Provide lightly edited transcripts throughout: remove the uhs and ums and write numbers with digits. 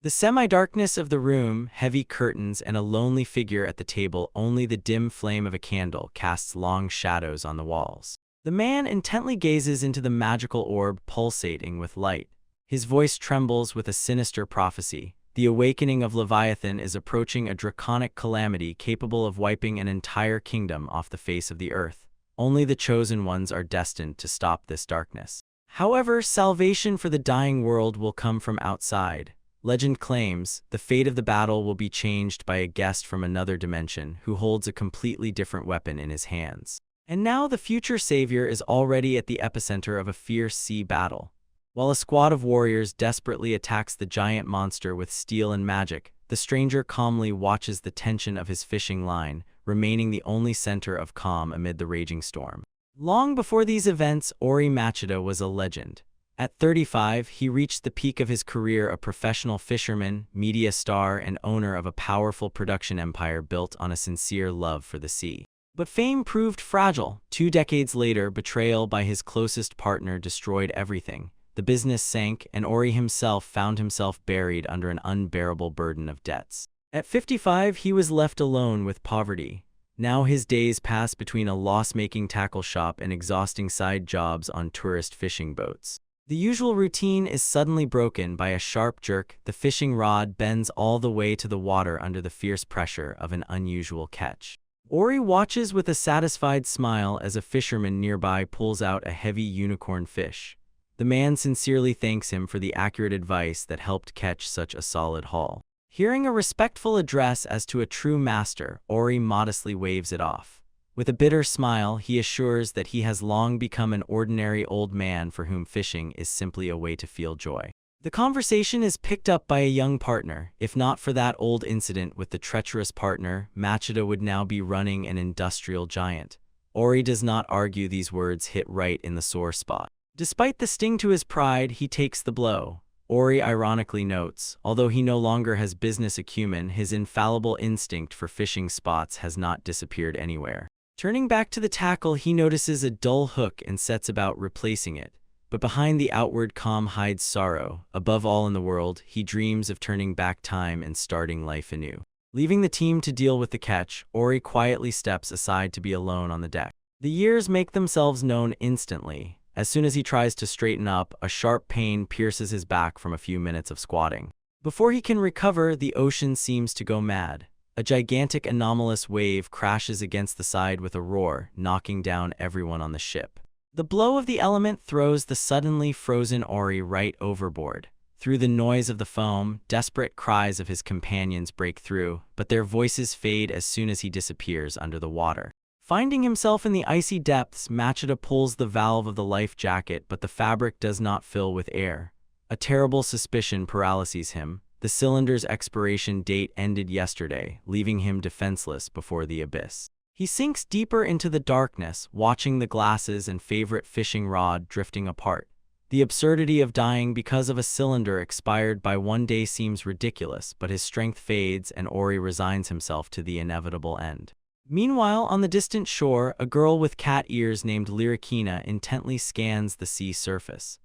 The semi-darkness of the room, heavy curtains, and a lonely figure at the table, only the dim flame of a candle casts long shadows on the walls. The man intently gazes into the magical orb pulsating with light. His voice trembles with a sinister prophecy. The awakening of Leviathan is approaching, a draconic calamity capable of wiping an entire kingdom off the face of the earth. Only the chosen ones are destined to stop this darkness. However, salvation for the dying world will come from outside. Legend claims the fate of the battle will be changed by a guest from another dimension who holds a completely different weapon in his hands. And now the future savior is already at the epicenter of a fierce sea battle. While a squad of warriors desperately attacks the giant monster with steel and magic, the stranger calmly watches the tension of his fishing line, remaining the only center of calm amid the raging storm. Long before these events, Ori Machida was a legend. At 35, he reached the peak of his career, a professional fisherman, media star, and owner of a powerful production empire built on a sincere love for the sea. But fame proved fragile. 2 decades later, betrayal by his closest partner destroyed everything. The business sank, and Ori himself found himself buried under an unbearable burden of debts. At 55, he was left alone with poverty. Now his days pass between a loss-making tackle shop and exhausting side jobs on tourist fishing boats. The usual routine is suddenly broken by a sharp jerk. The fishing rod bends all the way to the water under the fierce pressure of an unusual catch. Ori watches with a satisfied smile as a fisherman nearby pulls out a heavy unicorn fish. The man sincerely thanks him for the accurate advice that helped catch such a solid haul. Hearing a respectful address as to a true master, Ori modestly waves it off. With a bitter smile, he assures that he has long become an ordinary old man for whom fishing is simply a way to feel joy. The conversation is picked up by a young partner. If not for that old incident with the treacherous partner, Machida would now be running an industrial giant. Ori does not argue. These words hit right in the sore spot. Despite the sting to his pride, he takes the blow. Ori ironically notes, although he no longer has business acumen, his infallible instinct for fishing spots has not disappeared anywhere. Turning back to the tackle, he notices a dull hook and sets about replacing it. But behind the outward calm hides sorrow. Above all in the world, he dreams of turning back time and starting life anew. Leaving the team to deal with the catch, Ori quietly steps aside to be alone on the deck. The years make themselves known instantly. As soon as he tries to straighten up, a sharp pain pierces his back from a few minutes of squatting. Before he can recover, the ocean seems to go mad. A gigantic anomalous wave crashes against the side with a roar, knocking down everyone on the ship. The blow of the element throws the suddenly frozen Ori right overboard. Through the noise of the foam, desperate cries of his companions break through, but their voices fade as soon as he disappears under the water. Finding himself in the icy depths, Machida pulls the valve of the life jacket, but the fabric does not fill with air. A terrible suspicion paralyses him. The cylinder's expiration date ended yesterday, leaving him defenseless before the abyss. He sinks deeper into the darkness, watching the glasses and favorite fishing rod drifting apart. The absurdity of dying because of a cylinder expired by one day seems ridiculous, but his strength fades and Ori resigns himself to the inevitable end. Meanwhile, on the distant shore, a girl with cat ears named Lyrikina intently scans the sea surface.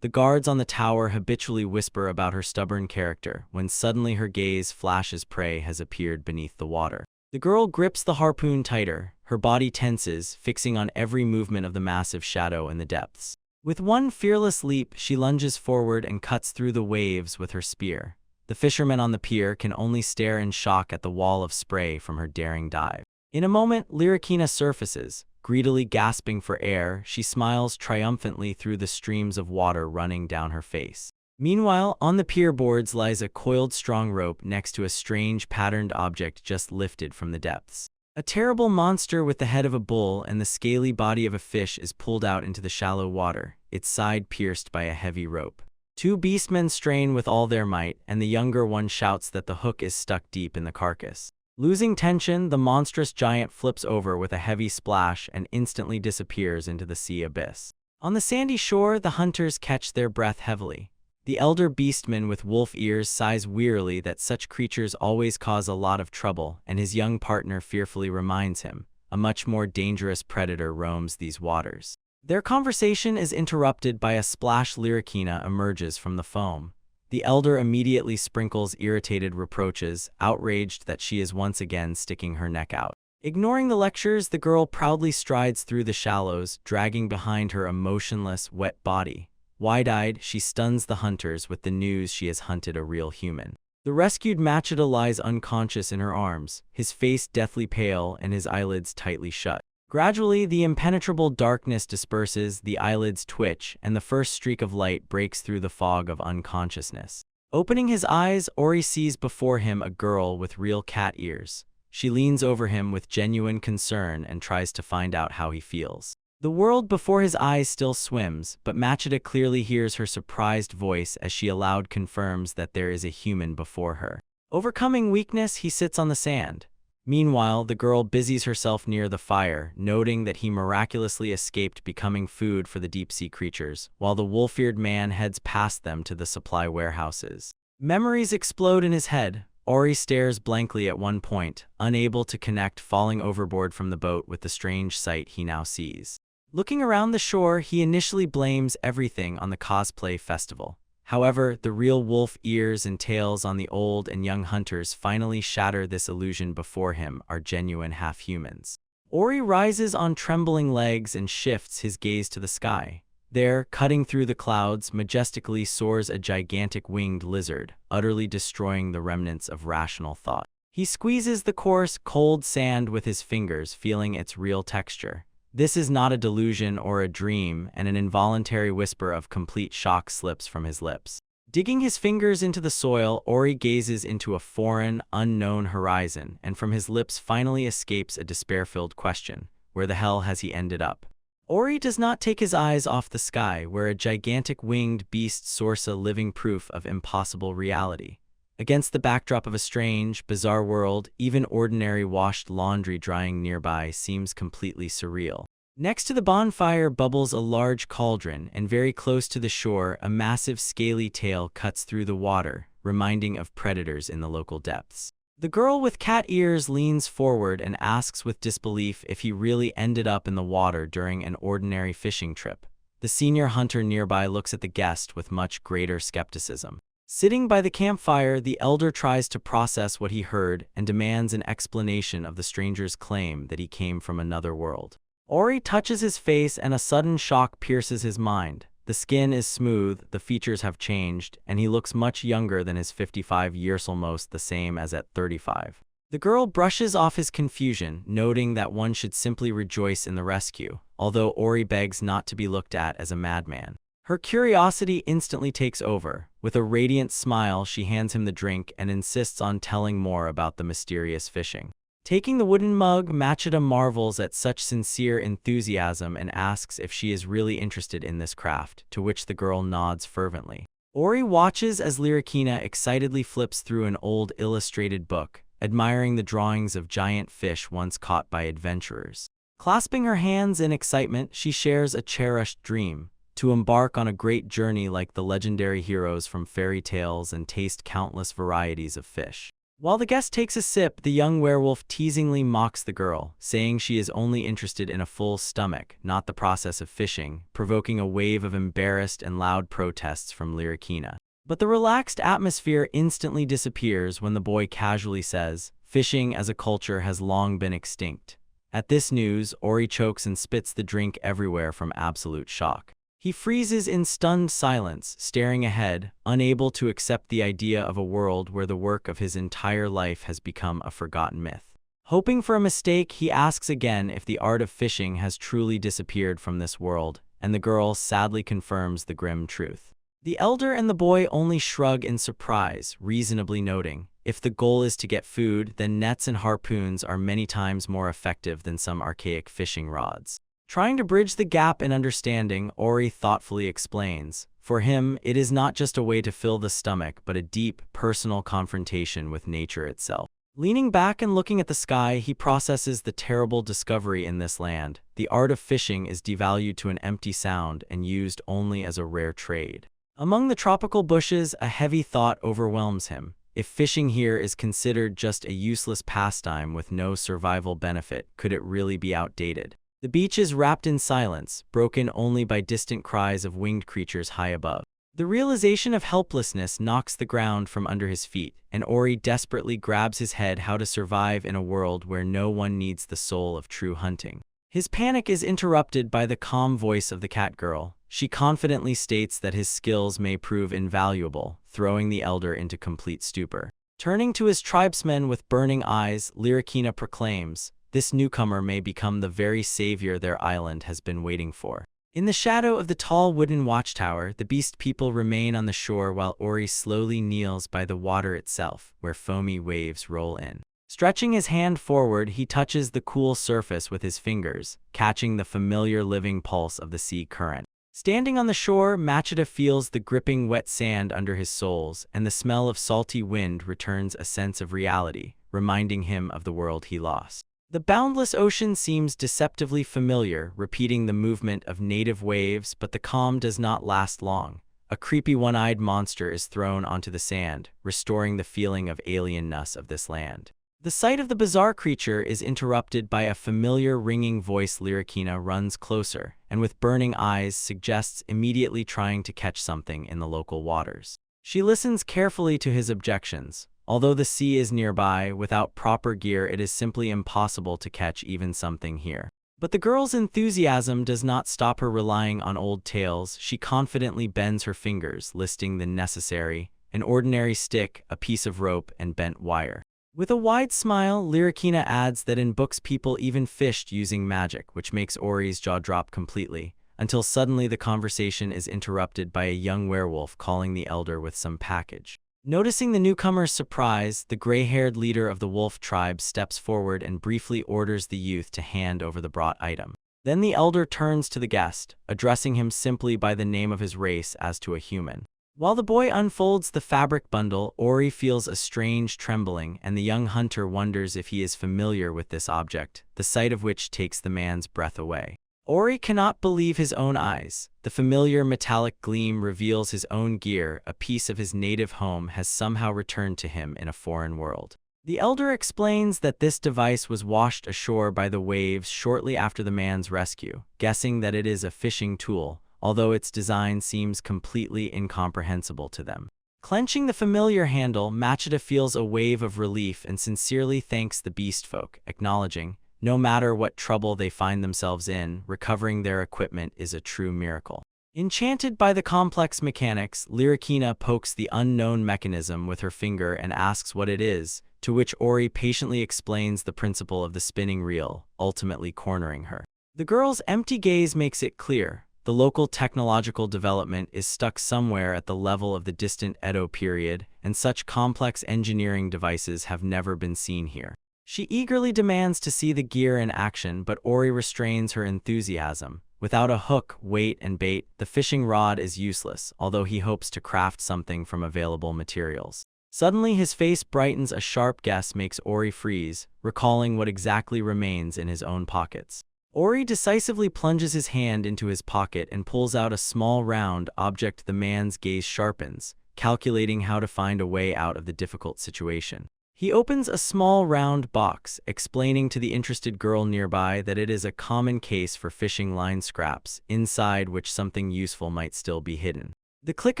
The guards on the tower habitually whisper about her stubborn character, when suddenly her gaze flashes. Prey has appeared beneath the water. The girl grips the harpoon tighter, her body tenses, fixing on every movement of the massive shadow in the depths. With one fearless leap, she lunges forward and cuts through the waves with her spear. The fishermen on the pier can only stare in shock at the wall of spray from her daring dive. In a moment, Lyrikina surfaces. Greedily gasping for air, she smiles triumphantly through the streams of water running down her face. Meanwhile, on the pier boards lies a coiled strong rope next to a strange patterned object just lifted from the depths. A terrible monster with the head of a bull and the scaly body of a fish is pulled out into the shallow water, its side pierced by a heavy rope. 2 beastmen strain with all their might, and the younger one shouts that the hook is stuck deep in the carcass. Losing tension, the monstrous giant flips over with a heavy splash and instantly disappears into the sea abyss. On the sandy shore, the hunters catch their breath heavily. The elder beastman with wolf ears sighs wearily that such creatures always cause a lot of trouble, and his young partner fearfully reminds him, a much more dangerous predator roams these waters. Their conversation is interrupted by a splash. Lyrikina emerges from the foam. The elder immediately sprinkles irritated reproaches, outraged that she is once again sticking her neck out. Ignoring the lectures, the girl proudly strides through the shallows, dragging behind her a motionless, wet body. Wide-eyed, she stuns the hunters with the news she has hunted a real human. The rescued Machida lies unconscious in her arms, his face deathly pale and his eyelids tightly shut. Gradually, the impenetrable darkness disperses, the eyelids twitch, and the first streak of light breaks through the fog of unconsciousness. Opening his eyes, Ori sees before him a girl with real cat ears. She leans over him with genuine concern and tries to find out how he feels. The world before his eyes still swims, but Machida clearly hears her surprised voice as she aloud confirms that there is a human before her. Overcoming weakness, he sits on the sand. Meanwhile, the girl busies herself near the fire, noting that he miraculously escaped becoming food for the deep-sea creatures, while the wolf-eared man heads past them to the supply warehouses. Memories explode in his head. Ori stares blankly at one point, unable to connect falling overboard from the boat with the strange sight he now sees. Looking around the shore, he initially blames everything on the cosplay festival. However, the real wolf ears and tails on the old and young hunters finally shatter this illusion before him are genuine half-humans. Ori rises on trembling legs and shifts his gaze to the sky. There, cutting through the clouds, majestically soars a gigantic winged lizard, utterly destroying the remnants of rational thought. He squeezes the coarse, cold sand with his fingers, feeling its real texture. This is not a delusion or a dream, and an involuntary whisper of complete shock slips from his lips. Digging his fingers into the soil, Ori gazes into a foreign, unknown horizon, and from his lips finally escapes a despair-filled question: where the hell has he ended up? Ori does not take his eyes off the sky, where a gigantic winged beast soars a living proof of impossible reality. Against the backdrop of a strange, bizarre world, even ordinary washed laundry drying nearby seems completely surreal. Next to the bonfire bubbles a large cauldron, and very close to the shore, a massive scaly tail cuts through the water, reminding of predators in the local depths. The girl with cat ears leans forward and asks with disbelief if he really ended up in the water during an ordinary fishing trip. The senior hunter nearby looks at the guest with much greater skepticism. Sitting by the campfire, the elder tries to process what he heard and demands an explanation of the stranger's claim that he came from another world. Ori touches his face and a sudden shock pierces his mind. The skin is smooth, the features have changed, and he looks much younger than his 55 years, almost the same as at 35. The girl brushes off his confusion, noting that one should simply rejoice in the rescue, although Ori begs not to be looked at as a madman. Her curiosity instantly takes over. With a radiant smile, she hands him the drink and insists on telling more about the mysterious fishing. Taking the wooden mug, Machida marvels at such sincere enthusiasm and asks if she is really interested in this craft, to which the girl nods fervently. Ori watches as Lyrikina excitedly flips through an old illustrated book, admiring the drawings of giant fish once caught by adventurers. Clasping her hands in excitement, she shares a cherished dream: to embark on a great journey like the legendary heroes from fairy tales and taste countless varieties of fish. While the guest takes a sip, the young werewolf teasingly mocks the girl, saying she is only interested in a full stomach, not the process of fishing, provoking a wave of embarrassed and loud protests from Lyrikina. But the relaxed atmosphere instantly disappears when the boy casually says, "Fishing as a culture has long been extinct." At this news, Ori chokes and spits the drink everywhere from absolute shock. He freezes in stunned silence, staring ahead, unable to accept the idea of a world where the work of his entire life has become a forgotten myth. Hoping for a mistake, he asks again if the art of fishing has truly disappeared from this world, and the girl sadly confirms the grim truth. The elder and the boy only shrug in surprise, reasonably noting, if the goal is to get food, then nets and harpoons are many times more effective than some archaic fishing rods. Trying to bridge the gap in understanding, Ori thoughtfully explains, for him, it is not just a way to fill the stomach, but a deep, personal confrontation with nature itself. Leaning back and looking at the sky, he processes the terrible discovery in this land. The art of fishing is devalued to an empty sound and used only as a rare trade. Among the tropical bushes, a heavy thought overwhelms him. If fishing here is considered just a useless pastime with no survival benefit, could it really be outdated? The beach is wrapped in silence, broken only by distant cries of winged creatures high above. The realization of helplessness knocks the ground from under his feet, and Ori desperately grabs his head how to survive in a world where no one needs the soul of true hunting. His panic is interrupted by the calm voice of the cat girl. She confidently states that his skills may prove invaluable, throwing the elder into complete stupor. Turning to his tribesmen with burning eyes, Lyrikina proclaims, "This newcomer may become the very savior their island has been waiting for." In the shadow of the tall wooden watchtower, the beast people remain on the shore while Ori slowly kneels by the water itself, where foamy waves roll in. Stretching his hand forward, he touches the cool surface with his fingers, catching the familiar living pulse of the sea current. Standing on the shore, Machida feels the gripping wet sand under his soles, and the smell of salty wind returns a sense of reality, reminding him of the world he lost. The boundless ocean seems deceptively familiar, repeating the movement of native waves, but the calm does not last long. A creepy one-eyed monster is thrown onto the sand, restoring the feeling of alienness of this land. The sight of the bizarre creature is interrupted by a familiar ringing voice. Lyrikina runs closer, and with burning eyes suggests immediately trying to catch something in the local waters. She listens carefully to his objections. Although the sea is nearby, without proper gear it is simply impossible to catch even something here. But the girl's enthusiasm does not stop her relying on old tales. She confidently bends her fingers, listing the necessary: an ordinary stick, a piece of rope, and bent wire. With a wide smile, Lyrikina adds that in books people even fished using magic, which makes Ori's jaw drop completely, until suddenly the conversation is interrupted by a young werewolf calling the elder with some package. Noticing the newcomer's surprise, the gray-haired leader of the wolf tribe steps forward and briefly orders the youth to hand over the brought item. Then the elder turns to the guest, addressing him simply by the name of his race as to a human. While the boy unfolds the fabric bundle, Ori feels a strange trembling, and the young hunter wonders if he is familiar with this object, the sight of which takes the man's breath away. Ori cannot believe his own eyes. The familiar metallic gleam reveals his own gear. A piece of his native home has somehow returned to him in a foreign world. The elder explains that this device was washed ashore by the waves shortly after the man's rescue, guessing that it is a fishing tool, although its design seems completely incomprehensible to them. Clenching the familiar handle, Machida feels a wave of relief and sincerely thanks the beast folk, acknowledging, no matter what trouble they find themselves in, recovering their equipment is a true miracle. Enchanted by the complex mechanics, Lyrikina pokes the unknown mechanism with her finger and asks what it is, to which Ori patiently explains the principle of the spinning reel, ultimately cornering her. The girl's empty gaze makes it clear. The local technological development is stuck somewhere at the level of the distant Edo period, and such complex engineering devices have never been seen here. She eagerly demands to see the gear in action, but Ori restrains her enthusiasm. Without a hook, weight, and bait, the fishing rod is useless, although he hopes to craft something from available materials. Suddenly his face brightens. A sharp guess makes Ori freeze, recalling what exactly remains in his own pockets. Ori decisively plunges his hand into his pocket and pulls out a small round object. The man's gaze sharpens, calculating how to find a way out of the difficult situation. He opens a small round box, explaining to the interested girl nearby that it is a common case for fishing line scraps, inside which something useful might still be hidden. The click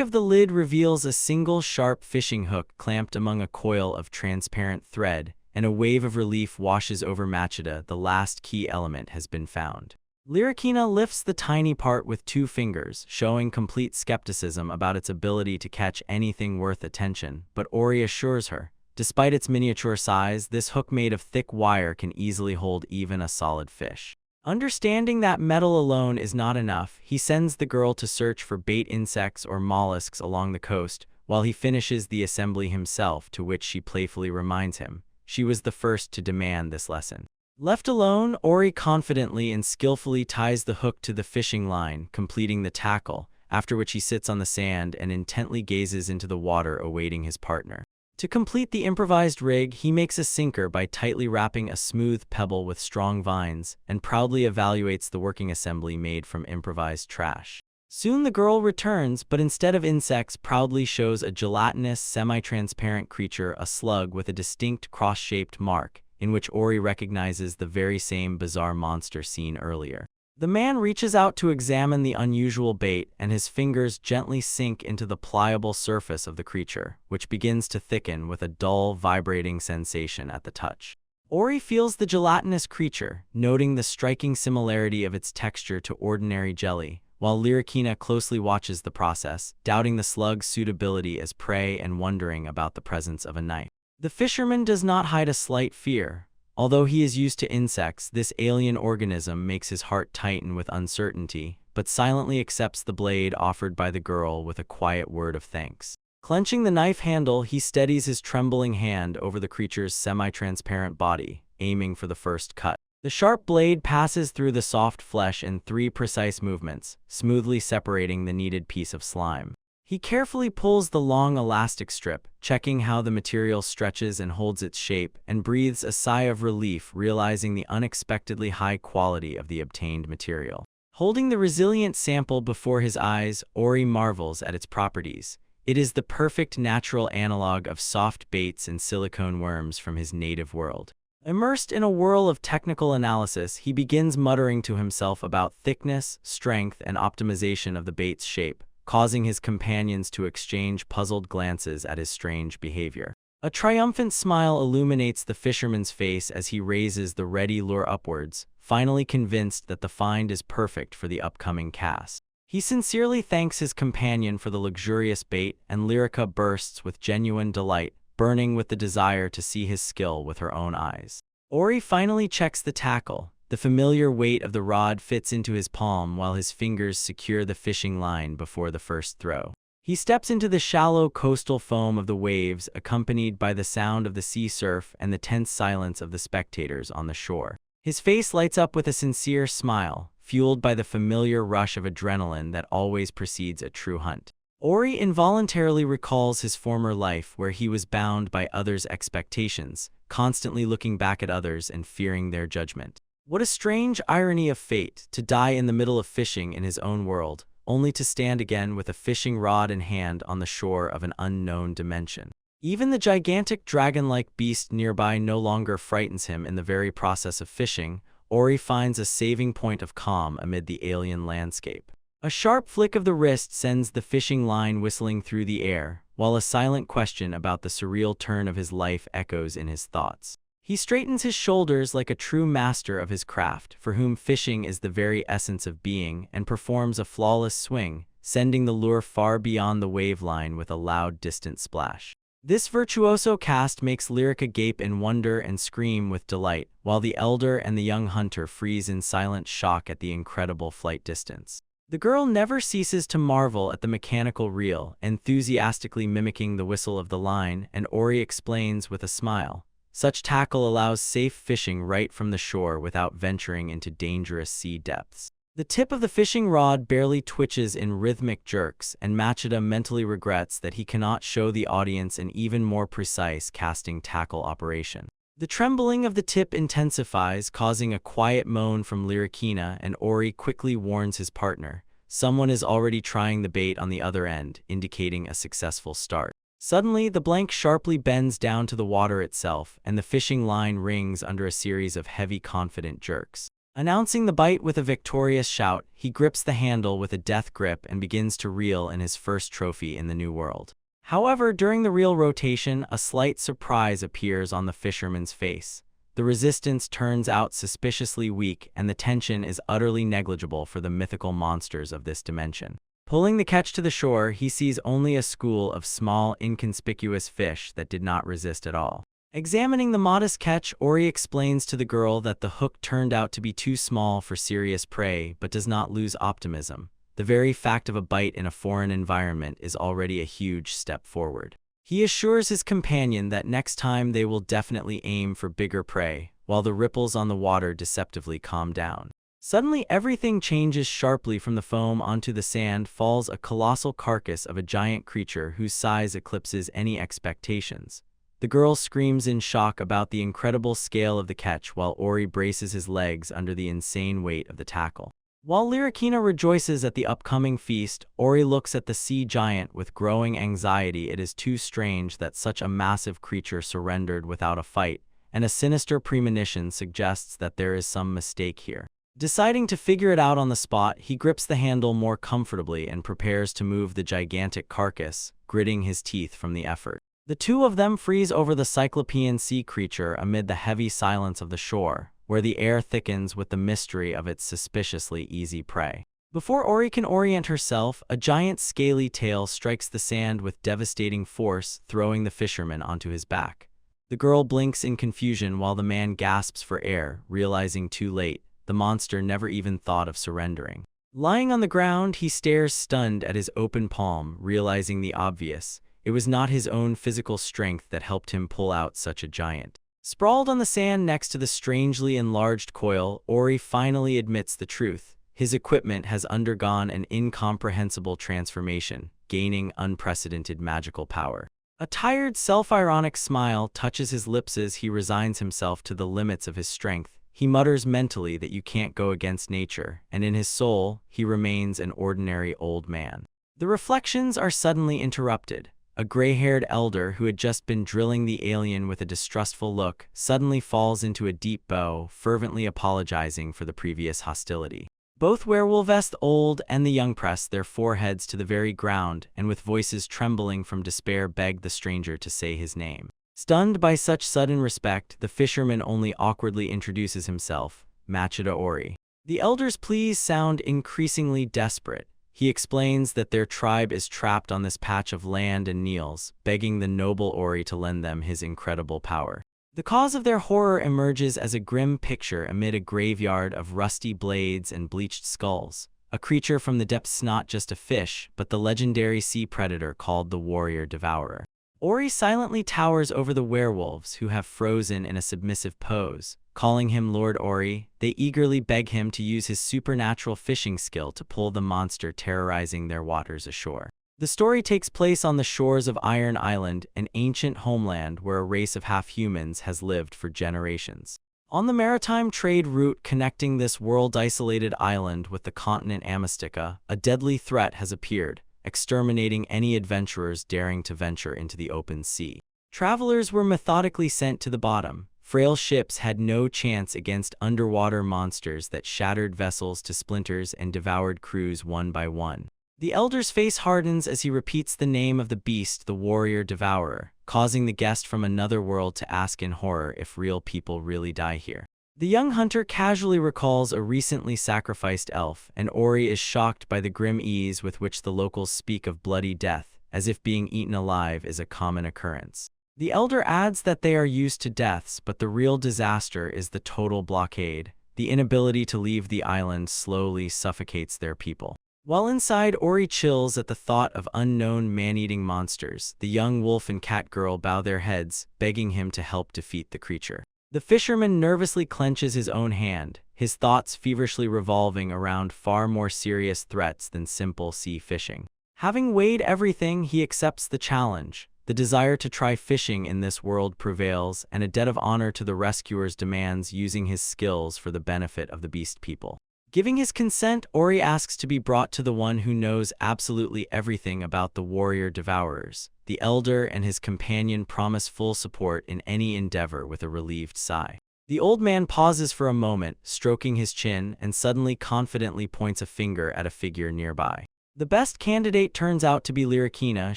of the lid reveals a single sharp fishing hook clamped among a coil of transparent thread, and a wave of relief washes over Machida. The last key element has been found. Lyrikina lifts the tiny part with 2 fingers, showing complete skepticism about its ability to catch anything worth attention, but Ori assures her, despite its miniature size, this hook made of thick wire can easily hold even a solid fish. Understanding that metal alone is not enough, he sends the girl to search for bait insects or mollusks along the coast, while he finishes the assembly himself, to which she playfully reminds him she was the first to demand this lesson. Left alone, Ori confidently and skillfully ties the hook to the fishing line, completing the tackle, after which he sits on the sand and intently gazes into the water awaiting his partner. To complete the improvised rig, he makes a sinker by tightly wrapping a smooth pebble with strong vines, and proudly evaluates the working assembly made from improvised trash. Soon the girl returns, but instead of insects proudly shows a gelatinous, semi-transparent creature, a slug with a distinct cross-shaped mark, in which Ori recognizes the very same bizarre monster seen earlier. The man reaches out to examine the unusual bait, and his fingers gently sink into the pliable surface of the creature, which begins to thicken with a dull, vibrating sensation at the touch. Ori feels the gelatinous creature, noting the striking similarity of its texture to ordinary jelly, while Lyrikina closely watches the process, doubting the slug's suitability as prey and wondering about the presence of a knife. The fisherman does not hide a slight fear. Although he is used to insects, this alien organism makes his heart tighten with uncertainty, but silently accepts the blade offered by the girl with a quiet word of thanks. Clenching the knife handle, he steadies his trembling hand over the creature's semi-transparent body, aiming for the first cut. The sharp blade passes through the soft flesh in 3 precise movements, smoothly separating the needed piece of slime. He carefully pulls the long elastic strip, checking how the material stretches and holds its shape, and breathes a sigh of relief, realizing the unexpectedly high quality of the obtained material. Holding the resilient sample before his eyes, Ori marvels at its properties. It is the perfect natural analog of soft baits and silicone worms from his native world. Immersed in a whirl of technical analysis, he begins muttering to himself about thickness, strength, and optimization of the bait's shape, causing his companions to exchange puzzled glances at his strange behavior. A triumphant smile illuminates the fisherman's face as he raises the ready lure upwards, finally convinced that the find is perfect for the upcoming cast. He sincerely thanks his companion for the luxurious bait, and Lyrica bursts with genuine delight, burning with the desire to see his skill with her own eyes. Ori finally checks the tackle. The familiar weight of the rod fits into his palm while his fingers secure the fishing line before the first throw. He steps into the shallow coastal foam of the waves, accompanied by the sound of the sea surf and the tense silence of the spectators on the shore. His face lights up with a sincere smile, fueled by the familiar rush of adrenaline that always precedes a true hunt. Ori involuntarily recalls his former life where he was bound by others' expectations, constantly looking back at others and fearing their judgment. What a strange irony of fate, to die in the middle of fishing in his own world, only to stand again with a fishing rod in hand on the shore of an unknown dimension. Even the gigantic dragon-like beast nearby no longer frightens him in the very process of fishing. Ori finds a saving point of calm amid the alien landscape. A sharp flick of the wrist sends the fishing line whistling through the air, while a silent question about the surreal turn of his life echoes in his thoughts. He straightens his shoulders like a true master of his craft, for whom fishing is the very essence of being, and performs a flawless swing, sending the lure far beyond the wave line with a loud, distant splash. This virtuoso cast makes Lyrica gape in wonder and scream with delight, while the elder and the young hunter freeze in silent shock at the incredible flight distance. The girl never ceases to marvel at the mechanical reel, enthusiastically mimicking the whistle of the line, and Ori explains with a smile. Such tackle allows safe fishing right from the shore without venturing into dangerous sea depths. The tip of the fishing rod barely twitches in rhythmic jerks, and Machida mentally regrets that he cannot show the audience an even more precise casting tackle operation. The trembling of the tip intensifies, causing a quiet moan from Lyrikina, and Ori quickly warns his partner. Someone is already trying the bait on the other end, indicating a successful start. Suddenly, the blank sharply bends down to the water itself, and the fishing line rings under a series of heavy, confident jerks. Announcing the bite with a victorious shout, he grips the handle with a death grip and begins to reel in his first trophy in the new world. However, during the reel rotation, a slight surprise appears on the fisherman's face. The resistance turns out suspiciously weak, and the tension is utterly negligible for the mythical monsters of this dimension. Pulling the catch to the shore, he sees only a school of small, inconspicuous fish that did not resist at all. Examining the modest catch, Ori explains to the girl that the hook turned out to be too small for serious prey, but does not lose optimism. The very fact of a bite in a foreign environment is already a huge step forward. He assures his companion that next time they will definitely aim for bigger prey, while the ripples on the water deceptively calm down. Suddenly, everything changes sharply. From the foam onto the sand falls a colossal carcass of a giant creature whose size eclipses any expectations. The girl screams in shock about the incredible scale of the catch, while Ori braces his legs under the insane weight of the tackle. While Lyrikina rejoices at the upcoming feast, Ori looks at the sea giant with growing anxiety. It is too strange that such a massive creature surrendered without a fight, and a sinister premonition suggests that there is some mistake here. Deciding to figure it out on the spot, he grips the handle more comfortably and prepares to move the gigantic carcass, gritting his teeth from the effort. The two of them freeze over the cyclopean sea creature amid the heavy silence of the shore, where the air thickens with the mystery of its suspiciously easy prey. Before Ori can orient herself, a giant scaly tail strikes the sand with devastating force, throwing the fisherman onto his back. The girl blinks in confusion while the man gasps for air, realizing too late, the monster never even thought of surrendering. Lying on the ground, he stares stunned at his open palm, realizing the obvious. It was not his own physical strength that helped him pull out such a giant. Sprawled on the sand next to the strangely enlarged coil, Ori finally admits the truth. His equipment has undergone an incomprehensible transformation, gaining unprecedented magical power. A tired, self-ironic smile touches his lips as he resigns himself to the limits of his strength. He mutters mentally that you can't go against nature, and in his soul, he remains an ordinary old man. The reflections are suddenly interrupted. A gray-haired elder who had just been drilling the alien with a distrustful look suddenly falls into a deep bow, fervently apologizing for the previous hostility. Both werewolves, the old and the young, press their foreheads to the very ground and with voices trembling from despair beg the stranger to say his name. Stunned by such sudden respect, the fisherman only awkwardly introduces himself, Machida Ori. The elder's pleas sound increasingly desperate. He explains that their tribe is trapped on this patch of land and kneels, begging the noble Ori to lend them his incredible power. The cause of their horror emerges as a grim picture amid a graveyard of rusty blades and bleached skulls. A creature from the depths, not just a fish, but the legendary sea predator called the Warrior Devourer. Ori silently towers over the werewolves, who have frozen in a submissive pose. Calling him Lord Ori, they eagerly beg him to use his supernatural fishing skill to pull the monster terrorizing their waters ashore. The story takes place on the shores of Iron Island, an ancient homeland where a race of half-humans has lived for generations. On the maritime trade route connecting this world-isolated island with the continent Amistica, a deadly threat has appeared, exterminating any adventurers daring to venture into the open sea. Travelers were methodically sent to the bottom. Frail ships had no chance against underwater monsters that shattered vessels to splinters and devoured crews one by one. The elder's face hardens as he repeats the name of the beast, the Warrior Devourer, causing the guest from another world to ask in horror if real people really die here. The young hunter casually recalls a recently sacrificed elf, and Ori is shocked by the grim ease with which the locals speak of bloody death, as if being eaten alive is a common occurrence. The elder adds that they are used to deaths, but the real disaster is the total blockade. The inability to leave the island slowly suffocates their people. While inside, Ori chills at the thought of unknown man-eating monsters. The young wolf and cat girl bow their heads, begging him to help defeat the creature. The fisherman nervously clenches his own hand, his thoughts feverishly revolving around far more serious threats than simple sea fishing. Having weighed everything, he accepts the challenge. The desire to try fishing in this world prevails, and a debt of honor to the rescuers demands using his skills for the benefit of the beast people. Giving his consent, Ori asks to be brought to the one who knows absolutely everything about the Warrior Devourers. The elder and his companion promise full support in any endeavor with a relieved sigh. The old man pauses for a moment, stroking his chin, and suddenly confidently points a finger at a figure nearby. The best candidate turns out to be Lyrikina.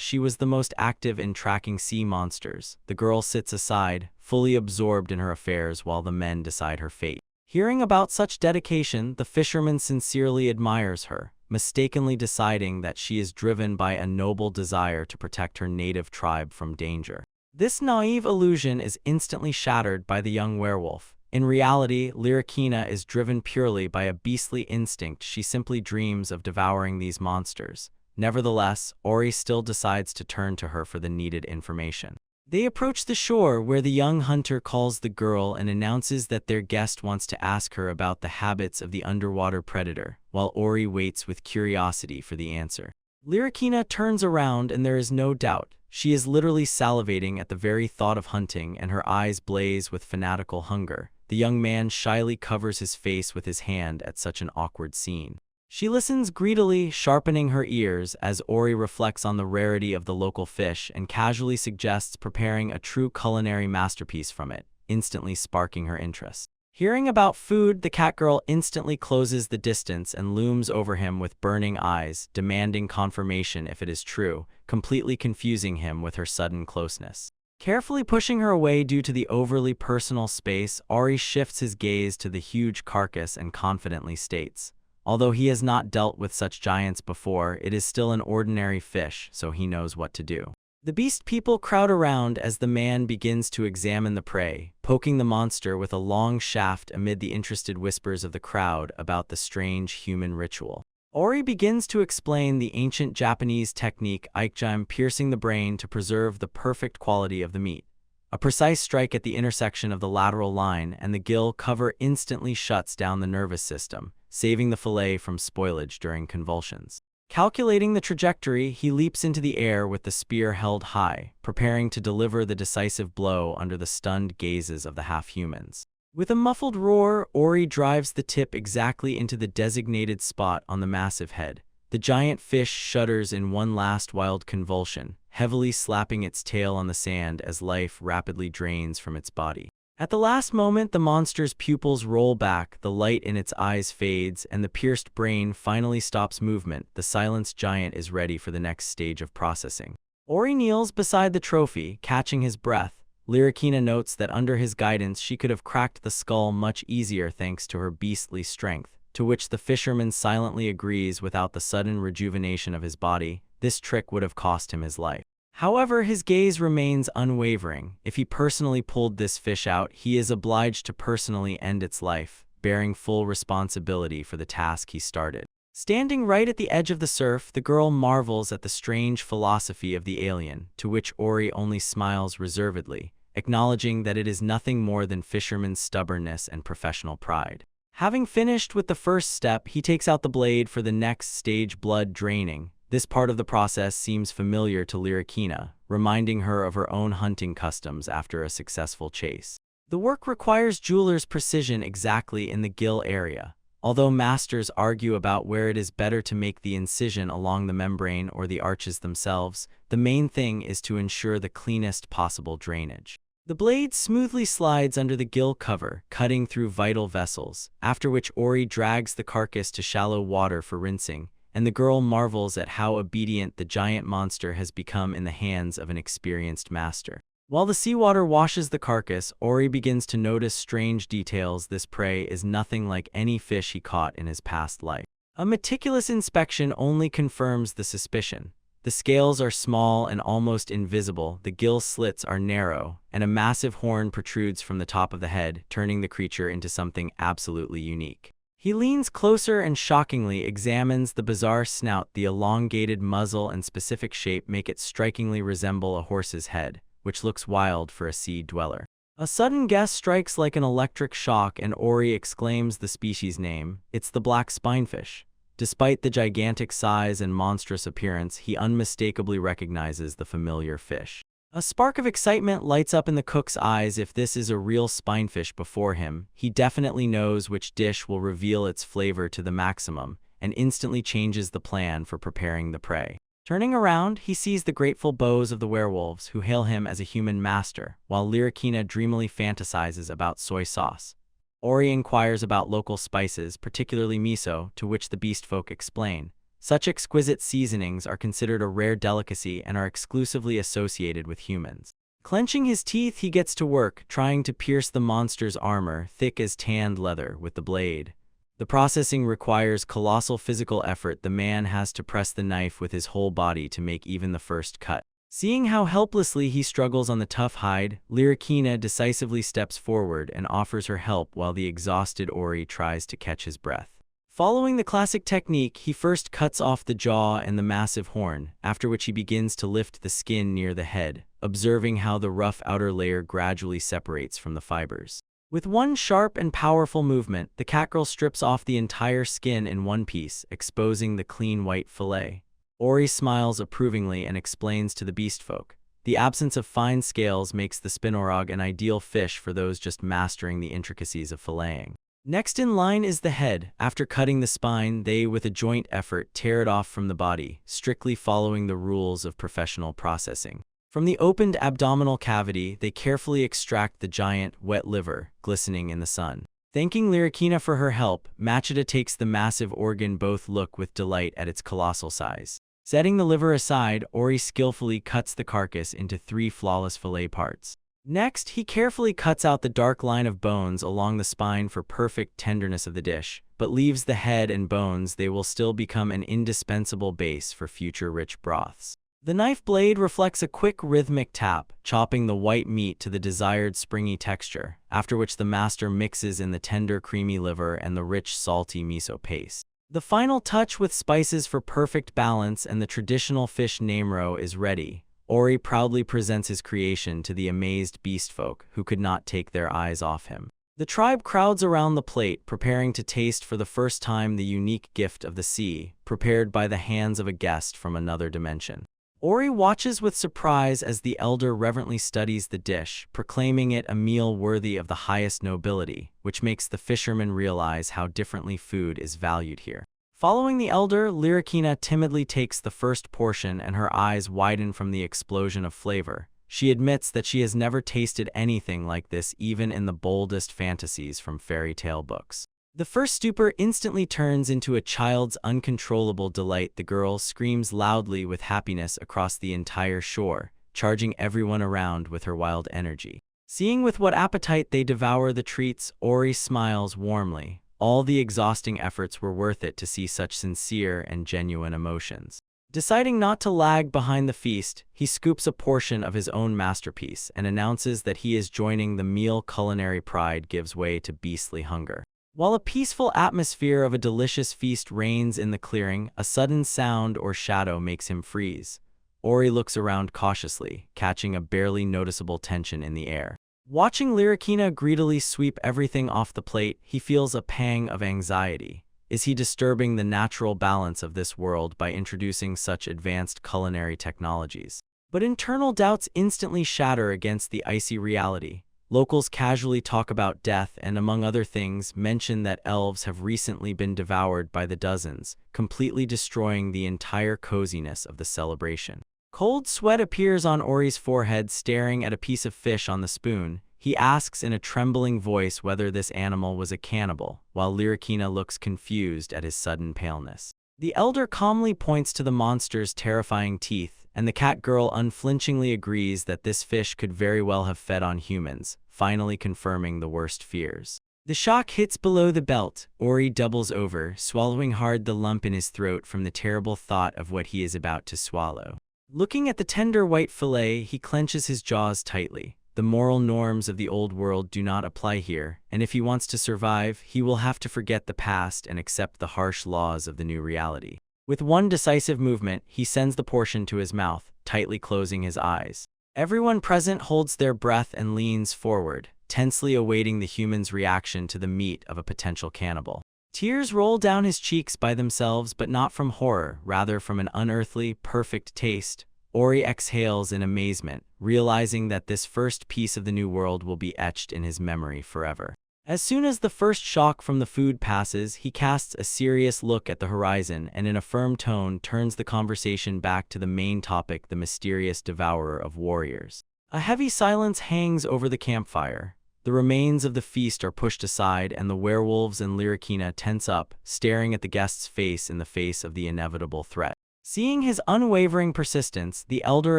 She was the most active in tracking sea monsters. The girl sits aside, fully absorbed in her affairs while the men decide her fate. Hearing about such dedication, the fisherman sincerely admires her, mistakenly deciding that she is driven by a noble desire to protect her native tribe from danger. This naive illusion is instantly shattered by the young werewolf. In reality, Lyrikina is driven purely by a beastly instinct. She simply dreams of devouring these monsters. Nevertheless, Ori still decides to turn to her for the needed information. They approach the shore, where the young hunter calls the girl and announces that their guest wants to ask her about the habits of the underwater predator, while Ori waits with curiosity for the answer. Lyrikina turns around, and there is no doubt. She is literally salivating at the very thought of hunting, and her eyes blaze with fanatical hunger. The young man shyly covers his face with his hand at such an awkward scene. She listens greedily, sharpening her ears as Ori reflects on the rarity of the local fish and casually suggests preparing a true culinary masterpiece from it, instantly sparking her interest. Hearing about food, the cat girl instantly closes the distance and looms over him with burning eyes, demanding confirmation if it is true, completely confusing him with her sudden closeness. Carefully pushing her away due to the overly personal space, Ori shifts his gaze to the huge carcass and confidently states, "Although he has not dealt with such giants before, it is still an ordinary fish, so he knows what to do." The beast people crowd around as the man begins to examine the prey, poking the monster with a long shaft amid the interested whispers of the crowd about the strange human ritual. Ori begins to explain the ancient Japanese technique anicap, piercing the brain to preserve the perfect quality of the meat. A precise strike at the intersection of the lateral line and the gill cover instantly shuts down the nervous system, saving the fillet from spoilage during convulsions. Calculating the trajectory, he leaps into the air with the spear held high, preparing to deliver the decisive blow under the stunned gazes of the half-humans. With a muffled roar, Ori drives the tip exactly into the designated spot on the massive head. The giant fish shudders in one last wild convulsion, heavily slapping its tail on the sand as life rapidly drains from its body. At the last moment, the monster's pupils roll back, the light in its eyes fades, and the pierced brain finally stops movement. The silenced giant is ready for the next stage of processing. Ori kneels beside the trophy, catching his breath. Lyrikina notes that under his guidance she could have cracked the skull much easier thanks to her beastly strength, to which the fisherman silently agrees without the sudden rejuvenation of his body. This trick would have cost him his life. However, his gaze remains unwavering. If he personally pulled this fish out, he is obliged to personally end its life, bearing full responsibility for the task he started. Standing right at the edge of the surf, the girl marvels at the strange philosophy of the alien, to which Ori only smiles reservedly, acknowledging that it is nothing more than fisherman's stubbornness and professional pride. Having finished with the first step, he takes out the blade for the next stage, blood draining. This part of the process seems familiar to Lyrikina, reminding her of her own hunting customs after a successful chase. The work requires jeweler's precision exactly in the gill area. Although masters argue about where it is better to make the incision along the membrane or the arches themselves, the main thing is to ensure the cleanest possible drainage. The blade smoothly slides under the gill cover, cutting through vital vessels, after which Ori drags the carcass to shallow water for rinsing, and the girl marvels at how obedient the giant monster has become in the hands of an experienced master. While the seawater washes the carcass, Ori begins to notice strange details. This prey is nothing like any fish he caught in his past life. A meticulous inspection only confirms the suspicion. The scales are small and almost invisible, the gill slits are narrow, and a massive horn protrudes from the top of the head, turning the creature into something absolutely unique. He leans closer and shockingly examines the bizarre snout. The elongated muzzle and specific shape make it strikingly resemble a horse's head, which looks wild for a sea dweller. A sudden guess strikes like an electric shock, and Ori exclaims the species name. It's the black spinefish. Despite the gigantic size and monstrous appearance, he unmistakably recognizes the familiar fish. A spark of excitement lights up in the cook's eyes. If this is a real spinefish before him, he definitely knows which dish will reveal its flavor to the maximum, and instantly changes the plan for preparing the prey. Turning around, he sees the grateful bows of the werewolves, who hail him as a human master, while Lyrikina dreamily fantasizes about soy sauce. Ori inquires about local spices, particularly miso, to which the beast folk explain. Such exquisite seasonings are considered a rare delicacy and are exclusively associated with humans. Clenching his teeth, he gets to work, trying to pierce the monster's armor, thick as tanned leather, with the blade. The processing requires colossal physical effort. The man has to press the knife with his whole body to make even the first cut. Seeing how helplessly he struggles on the tough hide, Lyrikina decisively steps forward and offers her help while the exhausted Ori tries to catch his breath. Following the classic technique, he first cuts off the jaw and the massive horn, after which he begins to lift the skin near the head, observing how the rough outer layer gradually separates from the fibers. With one sharp and powerful movement, the catgirl strips off the entire skin in one piece, exposing the clean white fillet. Ori smiles approvingly and explains to the beastfolk, the absence of fine scales makes the spinorog an ideal fish for those just mastering the intricacies of filleting. Next in line is the head. After cutting the spine, they, with a joint effort, tear it off from the body, strictly following the rules of professional processing. From the opened abdominal cavity, they carefully extract the giant, wet liver, glistening in the sun. Thanking Lyrikina for her help, Machida takes the massive organ. Both look with delight at its colossal size. Setting the liver aside, Ori skillfully cuts the carcass into 3 flawless fillet parts. Next, he carefully cuts out the dark line of bones along the spine for perfect tenderness of the dish, but leaves the head and bones. They will still become an indispensable base for future rich broths. The knife blade reflects a quick rhythmic tap, chopping the white meat to the desired springy texture, after which the master mixes in the tender creamy liver and the rich salty miso paste. The final touch with spices for perfect balance and the traditional fish enro is ready. Ori proudly presents his creation to the amazed beastfolk who could not take their eyes off him. The tribe crowds around the plate, preparing to taste for the first time the unique gift of the sea, prepared by the hands of a guest from another dimension. Ori watches with surprise as the elder reverently studies the dish, proclaiming it a meal worthy of the highest nobility, which makes the fisherman realize how differently food is valued here. Following the elder, Lyrikina timidly takes the first portion and her eyes widen from the explosion of flavor. She admits that she has never tasted anything like this even in the boldest fantasies from fairy tale books. The first stupor instantly turns into a child's uncontrollable delight. The girl screams loudly with happiness across the entire shore, charging everyone around with her wild energy. Seeing with what appetite they devour the treats, Ori smiles warmly. All the exhausting efforts were worth it to see such sincere and genuine emotions. Deciding not to lag behind the feast, he scoops a portion of his own masterpiece and announces that he is joining the meal. Culinary pride gives way to beastly hunger. While a peaceful atmosphere of a delicious feast reigns in the clearing, a sudden sound or shadow makes him freeze. Ori looks around cautiously, catching a barely noticeable tension in the air. Watching Lyrikina greedily sweep everything off the plate, he feels a pang of anxiety. Is he disturbing the natural balance of this world by introducing such advanced culinary technologies? But internal doubts instantly shatter against the icy reality. Locals casually talk about death and, among other things, mention that elves have recently been devoured by the dozens, completely destroying the entire coziness of the celebration. Cold sweat appears on Ori's forehead, staring at a piece of fish on the spoon. He asks in a trembling voice whether this animal was a cannibal, while Lyrikina looks confused at his sudden paleness. The elder calmly points to the monster's terrifying teeth, and the cat girl unflinchingly agrees that this fish could very well have fed on humans, finally confirming the worst fears. The shock hits below the belt. Ori doubles over, swallowing hard the lump in his throat from the terrible thought of what he is about to swallow. Looking at the tender white fillet, he clenches his jaws tightly. The moral norms of the old world do not apply here, and if he wants to survive, he will have to forget the past and accept the harsh laws of the new reality. With one decisive movement, he sends the portion to his mouth, tightly closing his eyes. Everyone present holds their breath and leans forward, tensely awaiting the human's reaction to the meat of a potential cannibal. Tears roll down his cheeks by themselves, but not from horror, rather from an unearthly, perfect taste. Ori exhales in amazement, realizing that this first piece of the new world will be etched in his memory forever. As soon as the first shock from the food passes, he casts a serious look at the horizon and in a firm tone turns the conversation back to the main topic, the mysterious devourer of warriors. A heavy silence hangs over the campfire. The remains of the feast are pushed aside, and the werewolves and Lyrikina tense up, staring at the guest's face in the face of the inevitable threat. Seeing his unwavering persistence, the elder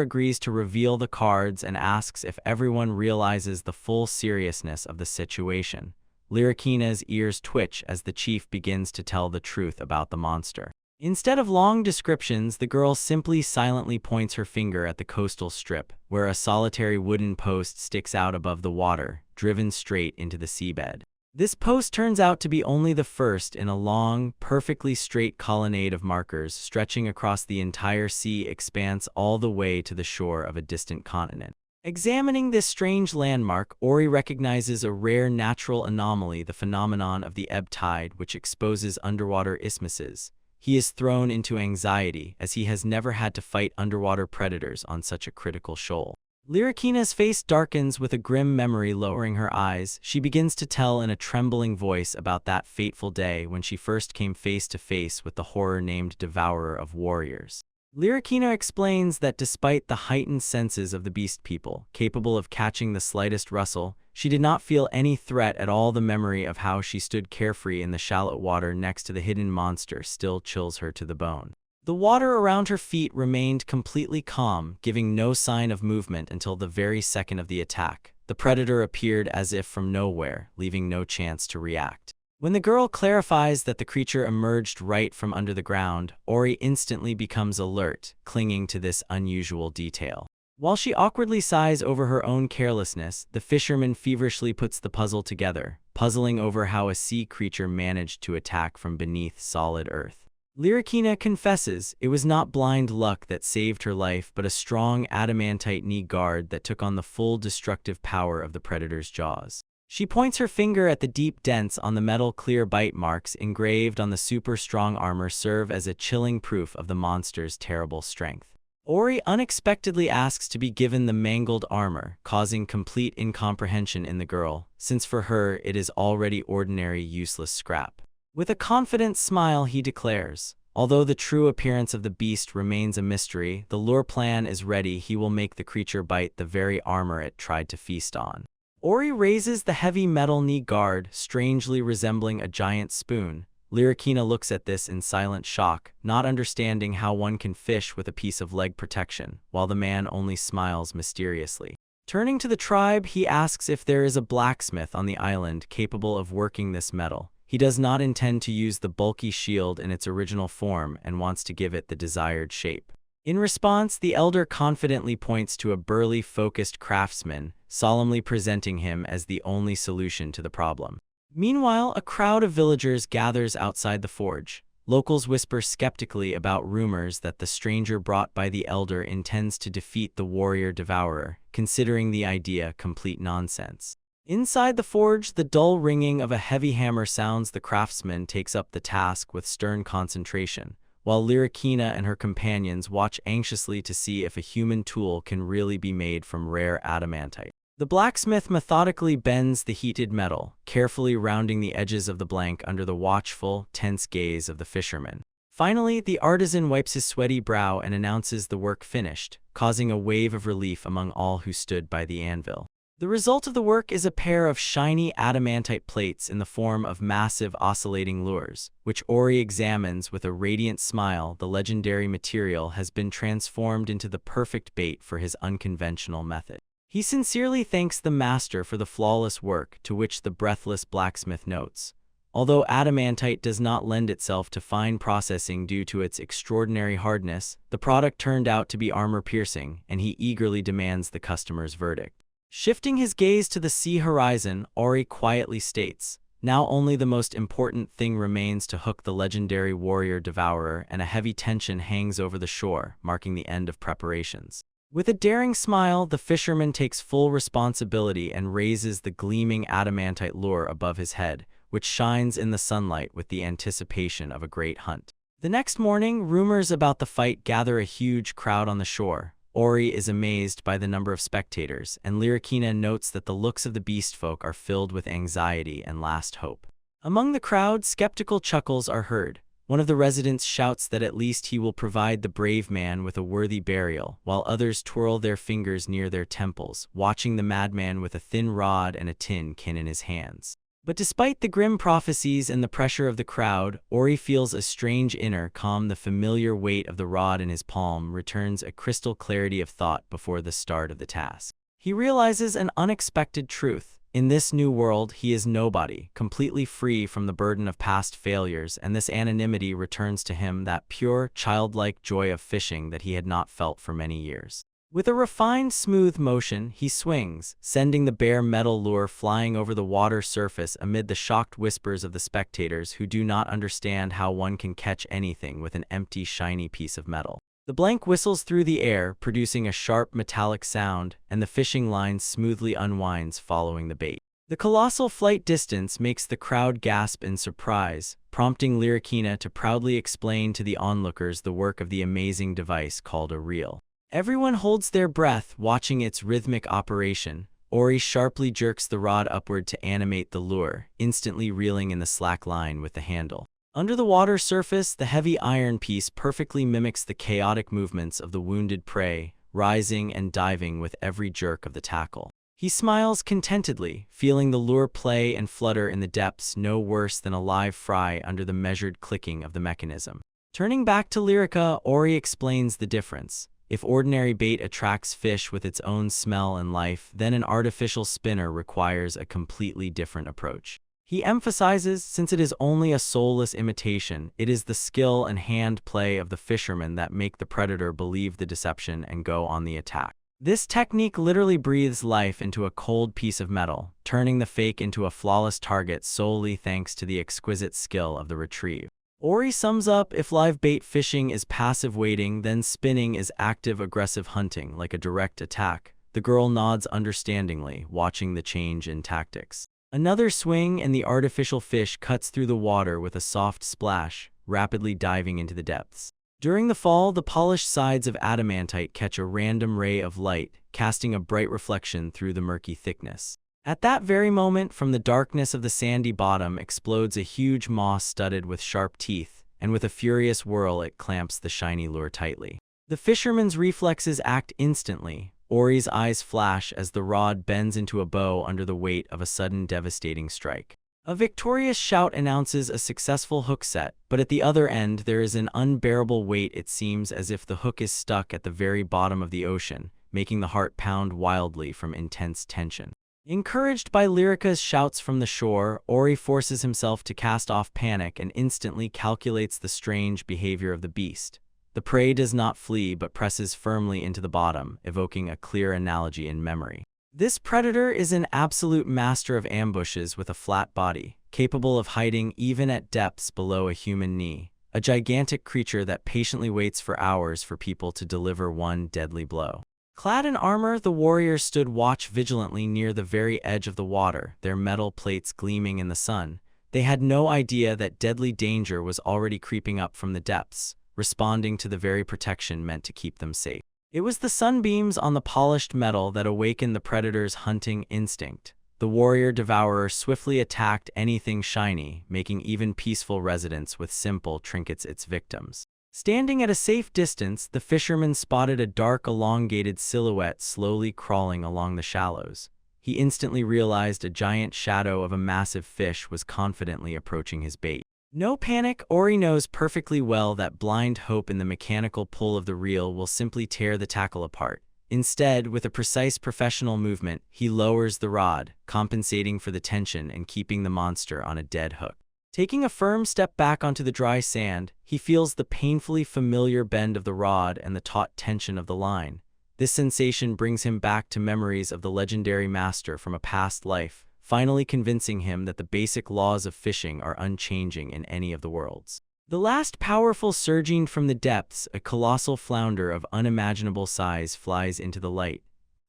agrees to reveal the cards and asks if everyone realizes the full seriousness of the situation. Lyrikina's ears twitch as the chief begins to tell the truth about the monster. Instead of long descriptions, the girl simply silently points her finger at the coastal strip, where a solitary wooden post sticks out above the water, driven straight into the seabed. This post turns out to be only the first in a long, perfectly straight colonnade of markers stretching across the entire sea expanse all the way to the shore of a distant continent. Examining this strange landmark, Ori recognizes a rare natural anomaly, the phenomenon of the ebb tide, which exposes underwater isthmuses. He is thrown into anxiety, as he has never had to fight underwater predators on such a critical shoal. Lyrikina's face darkens with a grim memory. Lowering her eyes, she begins to tell in a trembling voice about that fateful day when she first came face to face with the horror named Devourer of Warriors. Lyricina explains that despite the heightened senses of the beast people, capable of catching the slightest rustle, she did not feel any threat at all. The memory of how she stood carefree in the shallow water next to the hidden monster still chills her to the bone. The water around her feet remained completely calm, giving no sign of movement until the very second of the attack. The predator appeared as if from nowhere, leaving no chance to react. When the girl clarifies that the creature emerged right from under the ground, Ori instantly becomes alert, clinging to this unusual detail. While she awkwardly sighs over her own carelessness, the fisherman feverishly puts the puzzle together, puzzling over how a sea creature managed to attack from beneath solid earth. Lyricina confesses it was not blind luck that saved her life, but a strong adamantite knee guard that took on the full destructive power of the predator's jaws. She points her finger at the deep dents on the metal. Clear bite marks engraved on the super strong armor serve as a chilling proof of the monster's terrible strength. Ori unexpectedly asks to be given the mangled armor, causing complete incomprehension in the girl, since for her it is already ordinary useless scrap. With a confident smile he declares, although the true appearance of the beast remains a mystery, the lure plan is ready. He will make the creature bite the very armor it tried to feast on. Ori raises the heavy metal knee guard, strangely resembling a giant spoon. Lyricina looks at this in silent shock, not understanding how one can fish with a piece of leg protection, while the man only smiles mysteriously. Turning to the tribe, he asks if there is a blacksmith on the island capable of working this metal. He does not intend to use the bulky shield in its original form and wants to give it the desired shape. In response, the elder confidently points to a burly, focused craftsman, solemnly presenting him as the only solution to the problem. Meanwhile, a crowd of villagers gathers outside the forge. Locals whisper skeptically about rumors that the stranger brought by the elder intends to defeat the warrior devourer, considering the idea complete nonsense. Inside the forge, the dull ringing of a heavy hammer sounds. The craftsman takes up the task with stern concentration, while Lyricina and her companions watch anxiously to see if a human tool can really be made from rare adamantite. The blacksmith methodically bends the heated metal, carefully rounding the edges of the blank under the watchful, tense gaze of the fisherman. Finally, the artisan wipes his sweaty brow and announces the work finished, causing a wave of relief among all who stood by the anvil. The result of the work is a pair of shiny adamantite plates in the form of massive oscillating lures, which Ori examines with a radiant smile. The legendary material has been transformed into the perfect bait for his unconventional method. He sincerely thanks the master for the flawless work, to which the breathless blacksmith notes, although adamantite does not lend itself to fine processing due to its extraordinary hardness, the product turned out to be armor-piercing, and he eagerly demands the customer's verdict. Shifting his gaze to the sea horizon, Ori quietly states, now only the most important thing remains to hook the legendary warrior devourer, and a heavy tension hangs over the shore, marking the end of preparations. With a daring smile, the fisherman takes full responsibility and raises the gleaming adamantite lure above his head, which shines in the sunlight with the anticipation of a great hunt. The next morning, rumors about the fight gather a huge crowd on the shore. Ori is amazed by the number of spectators, and Lyricina notes that the looks of the beast folk are filled with anxiety and last hope. Among the crowd, skeptical chuckles are heard. One of the residents shouts that at least he will provide the brave man with a worthy burial, while others twirl their fingers near their temples, watching the madman with a thin rod and a tin can in his hands. But despite the grim prophecies and the pressure of the crowd, Ori feels a strange inner calm. The familiar weight of the rod in his palm returns a crystal clarity of thought before the start of the task. He realizes an unexpected truth. In this new world, he is nobody, completely free from the burden of past failures, and this anonymity returns to him that pure, childlike joy of fishing that he had not felt for many years. With a refined, smooth motion, he swings, sending the bare metal lure flying over the water surface amid the shocked whispers of the spectators who do not understand how one can catch anything with an empty, shiny piece of metal. The blank whistles through the air, producing a sharp, metallic sound, and the fishing line smoothly unwinds following the bait. The colossal flight distance makes the crowd gasp in surprise, prompting Lyricina to proudly explain to the onlookers the work of the amazing device called a reel. Everyone holds their breath, watching its rhythmic operation. Ori sharply jerks the rod upward to animate the lure, instantly reeling in the slack line with the handle. Under the water surface, the heavy iron piece perfectly mimics the chaotic movements of the wounded prey, rising and diving with every jerk of the tackle. He smiles contentedly, feeling the lure play and flutter in the depths no worse than a live fry under the measured clicking of the mechanism. Turning back to Lyrica, Ori explains the difference. If ordinary bait attracts fish with its own smell and life, then an artificial spinner requires a completely different approach. He emphasizes, since it is only a soulless imitation, it is the skill and hand play of the fisherman that make the predator believe the deception and go on the attack. This technique literally breathes life into a cold piece of metal, turning the fake into a flawless target solely thanks to the exquisite skill of the retrieve. Ori sums up, if live bait fishing is passive waiting, then spinning is active aggressive hunting, like a direct attack. The girl nods understandingly, watching the change in tactics. Another swing and the artificial fish cuts through the water with a soft splash, rapidly diving into the depths. During the fall, the polished sides of adamantite catch a random ray of light, casting a bright reflection through the murky thickness. At that very moment, from the darkness of the sandy bottom explodes a huge maw studded with sharp teeth, and with a furious whirl it clamps the shiny lure tightly. The fisherman's reflexes act instantly. Ori's eyes flash as the rod bends into a bow under the weight of a sudden devastating strike. A victorious shout announces a successful hook set, but at the other end there is an unbearable weight. It seems as if the hook is stuck at the very bottom of the ocean, making the heart pound wildly from intense tension. Encouraged by Lyrica's shouts from the shore, Ori forces himself to cast off panic and instantly calculates the strange behavior of the beast. The prey does not flee but presses firmly into the bottom, evoking a clear analogy in memory. This predator is an absolute master of ambushes with a flat body, capable of hiding even at depths below a human knee, a gigantic creature that patiently waits for hours for people to deliver one deadly blow. Clad in armor, the warriors stood watch vigilantly near the very edge of the water, their metal plates gleaming in the sun. They had no idea that deadly danger was already creeping up from the depths, responding to the very protection meant to keep them safe. It was the sunbeams on the polished metal that awakened the predator's hunting instinct. The warrior devourer swiftly attacked anything shiny, making even peaceful residents with simple trinkets its victims. Standing at a safe distance, the fisherman spotted a dark, elongated silhouette slowly crawling along the shallows. He instantly realized a giant shadow of a massive fish was confidently approaching his bait. No panic, Ori knows perfectly well that blind hope in the mechanical pull of the reel will simply tear the tackle apart. Instead, with a precise professional movement, he lowers the rod, compensating for the tension and keeping the monster on a dead hook. Taking a firm step back onto the dry sand, he feels the painfully familiar bend of the rod and the taut tension of the line. This sensation brings him back to memories of the legendary master from a past life, finally convincing him that the basic laws of fishing are unchanging in any of the worlds. The last powerful surging from the depths, a colossal flounder of unimaginable size flies into the light.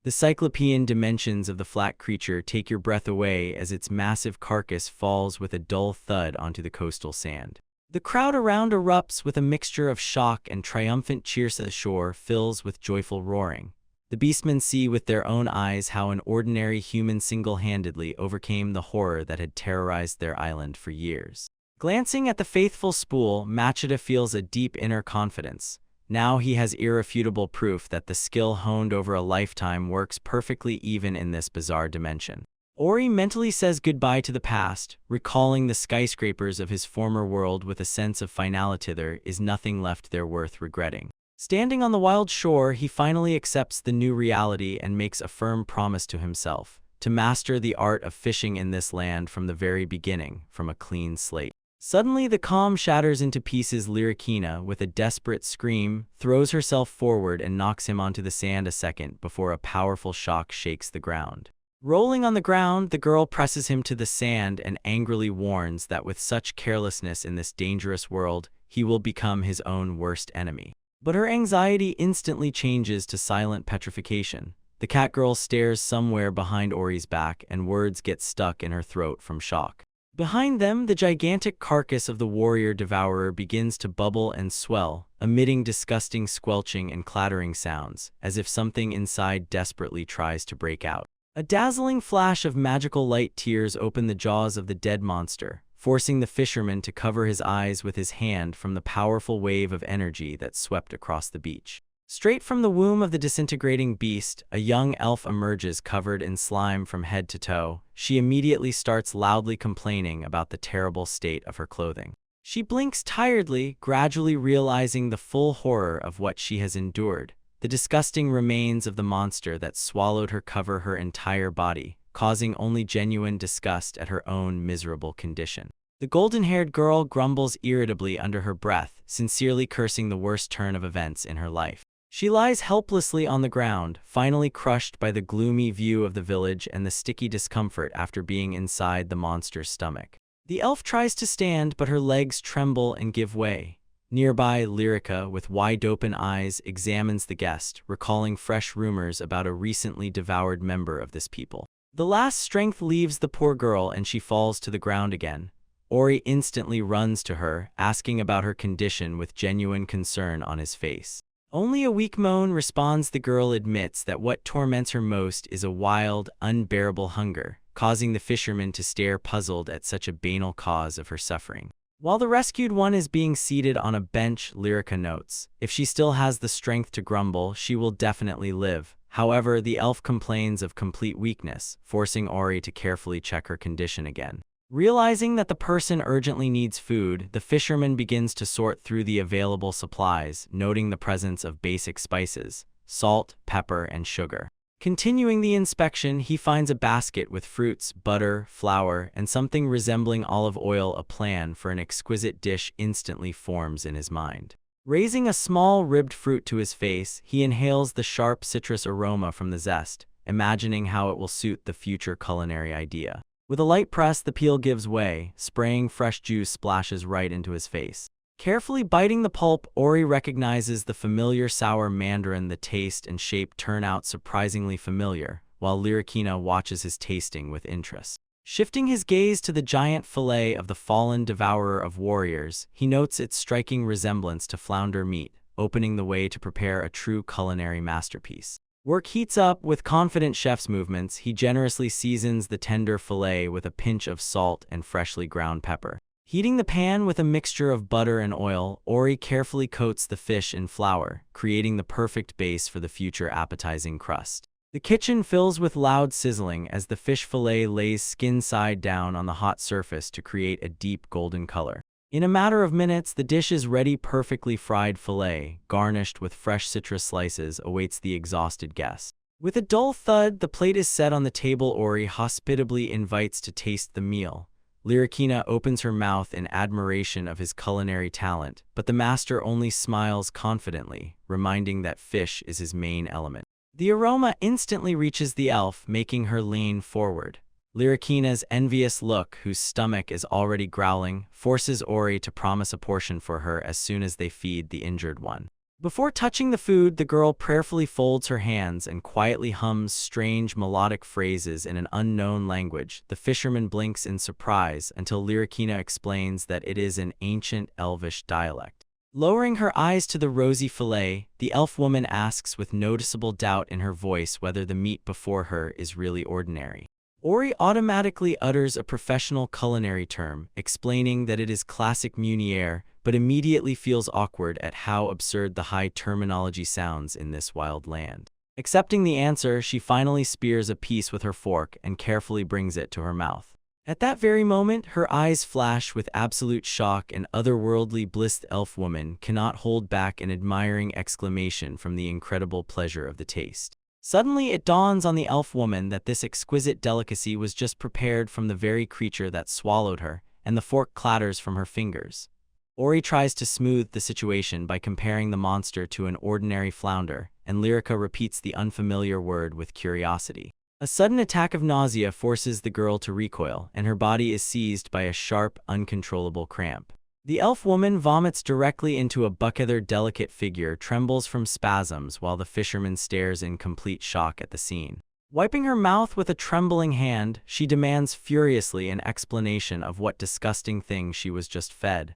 The cyclopean dimensions of the flat creature take your breath away as its massive carcass falls with a dull thud onto the coastal sand. The crowd around erupts with a mixture of shock and triumphant cheers. The shore fills with joyful roaring. The beastmen see with their own eyes how an ordinary human single-handedly overcame the horror that had terrorized their island for years. Glancing at the faithful spool, Machida feels a deep inner confidence. Now he has irrefutable proof that the skill honed over a lifetime works perfectly even in this bizarre dimension. Ori mentally says goodbye to the past, recalling the skyscrapers of his former world with a sense of finality. There is nothing left there worth regretting. Standing on the wild shore, he finally accepts the new reality and makes a firm promise to himself to master the art of fishing in this land from the very beginning, from a clean slate. Suddenly, the calm shatters into pieces. Lyricina, with a desperate scream, throws herself forward and knocks him onto the sand a second before a powerful shock shakes the ground. Rolling on the ground, the girl presses him to the sand and angrily warns that with such carelessness in this dangerous world, he will become his own worst enemy. But her anxiety instantly changes to silent petrification. The catgirl stares somewhere behind Ori's back, and words get stuck in her throat from shock. Behind them, the gigantic carcass of the warrior devourer begins to bubble and swell, emitting disgusting squelching and clattering sounds, as if something inside desperately tries to break out. A dazzling flash of magical light tears open the jaws of the dead monster, forcing the fisherman to cover his eyes with his hand from the powerful wave of energy that swept across the beach. Straight from the womb of the disintegrating beast, a young elf emerges covered in slime from head to toe. She immediately starts loudly complaining about the terrible state of her clothing. She blinks tiredly, gradually realizing the full horror of what she has endured. The disgusting remains of the monster that swallowed her cover her entire body, causing only genuine disgust at her own miserable condition. The golden-haired girl grumbles irritably under her breath, sincerely cursing the worst turn of events in her life. She lies helplessly on the ground, finally crushed by the gloomy view of the village and the sticky discomfort after being inside the monster's stomach. The elf tries to stand, but her legs tremble and give way. Nearby, Lyrica, with wide-open eyes, examines the guest, recalling fresh rumors about a recently devoured member of this people. The last strength leaves the poor girl and she falls to the ground again. Ori instantly runs to her, asking about her condition with genuine concern on his face. Only a weak moan responds. The girl admits that what torments her most is a wild, unbearable hunger, causing the fisherman to stare puzzled at such a banal cause of her suffering. While the rescued one is being seated on a bench, Lyrica notes, if she still has the strength to grumble, she will definitely live. However, the elf complains of complete weakness, forcing Ori to carefully check her condition again. Realizing that the person urgently needs food, the fisherman begins to sort through the available supplies, noting the presence of basic spices, salt, pepper, and sugar. Continuing the inspection, he finds a basket with fruits, butter, flour, and something resembling olive oil. A plan for an exquisite dish instantly forms in his mind. Raising a small ribbed fruit to his face, he inhales the sharp citrus aroma from the zest, imagining how it will suit the future culinary idea. With a light press, the peel gives way, spraying fresh juice splashes right into his face. Carefully biting the pulp, Ori recognizes the familiar sour mandarin. The taste and shape turn out surprisingly familiar, while Lyricina watches his tasting with interest. Shifting his gaze to the giant fillet of the fallen devourer of warriors, he notes its striking resemblance to flounder meat, opening the way to prepare a true culinary masterpiece. Work heats up. With confident chef's movements, he generously seasons the tender fillet with a pinch of salt and freshly ground pepper. Heating the pan with a mixture of butter and oil, Ori carefully coats the fish in flour, creating the perfect base for the future appetizing crust. The kitchen fills with loud sizzling as the fish fillet lays skin side down on the hot surface to create a deep golden color. In a matter of minutes, the dish is ready. Perfectly fried fillet, garnished with fresh citrus slices, awaits the exhausted guest. With a dull thud, the plate is set on the table. Ori hospitably invites to taste the meal. Lyricina opens her mouth in admiration of his culinary talent, but the master only smiles confidently, reminding that fish is his main element. The aroma instantly reaches the elf, making her lean forward. Lyricina's envious look, whose stomach is already growling, forces Ori to promise a portion for her as soon as they feed the injured one. Before touching the food, the girl prayerfully folds her hands and quietly hums strange melodic phrases in an unknown language. The fisherman blinks in surprise until Lyricina explains that it is an ancient elvish dialect. Lowering her eyes to the rosy fillet, the elf woman asks with noticeable doubt in her voice whether the meat before her is really ordinary. Ori automatically utters a professional culinary term, explaining that it is classic meunier, but immediately feels awkward at how absurd the high terminology sounds in this wild land. Accepting the answer, she finally spears a piece with her fork and carefully brings it to her mouth. At that very moment, her eyes flash with absolute shock and otherworldly bliss. The elf woman cannot hold back an admiring exclamation from the incredible pleasure of the taste. Suddenly, it dawns on the elf woman that this exquisite delicacy was just prepared from the very creature that swallowed her, and the fork clatters from her fingers. Ori tries to smooth the situation by comparing the monster to an ordinary flounder, and Lyrica repeats the unfamiliar word with curiosity. A sudden attack of nausea forces the girl to recoil, and her body is seized by a sharp, uncontrollable cramp. The elf woman vomits directly into a bucket. Their delicate figure trembles from spasms while the fisherman stares in complete shock at the scene. Wiping her mouth with a trembling hand, she demands furiously an explanation of what disgusting thing she was just fed.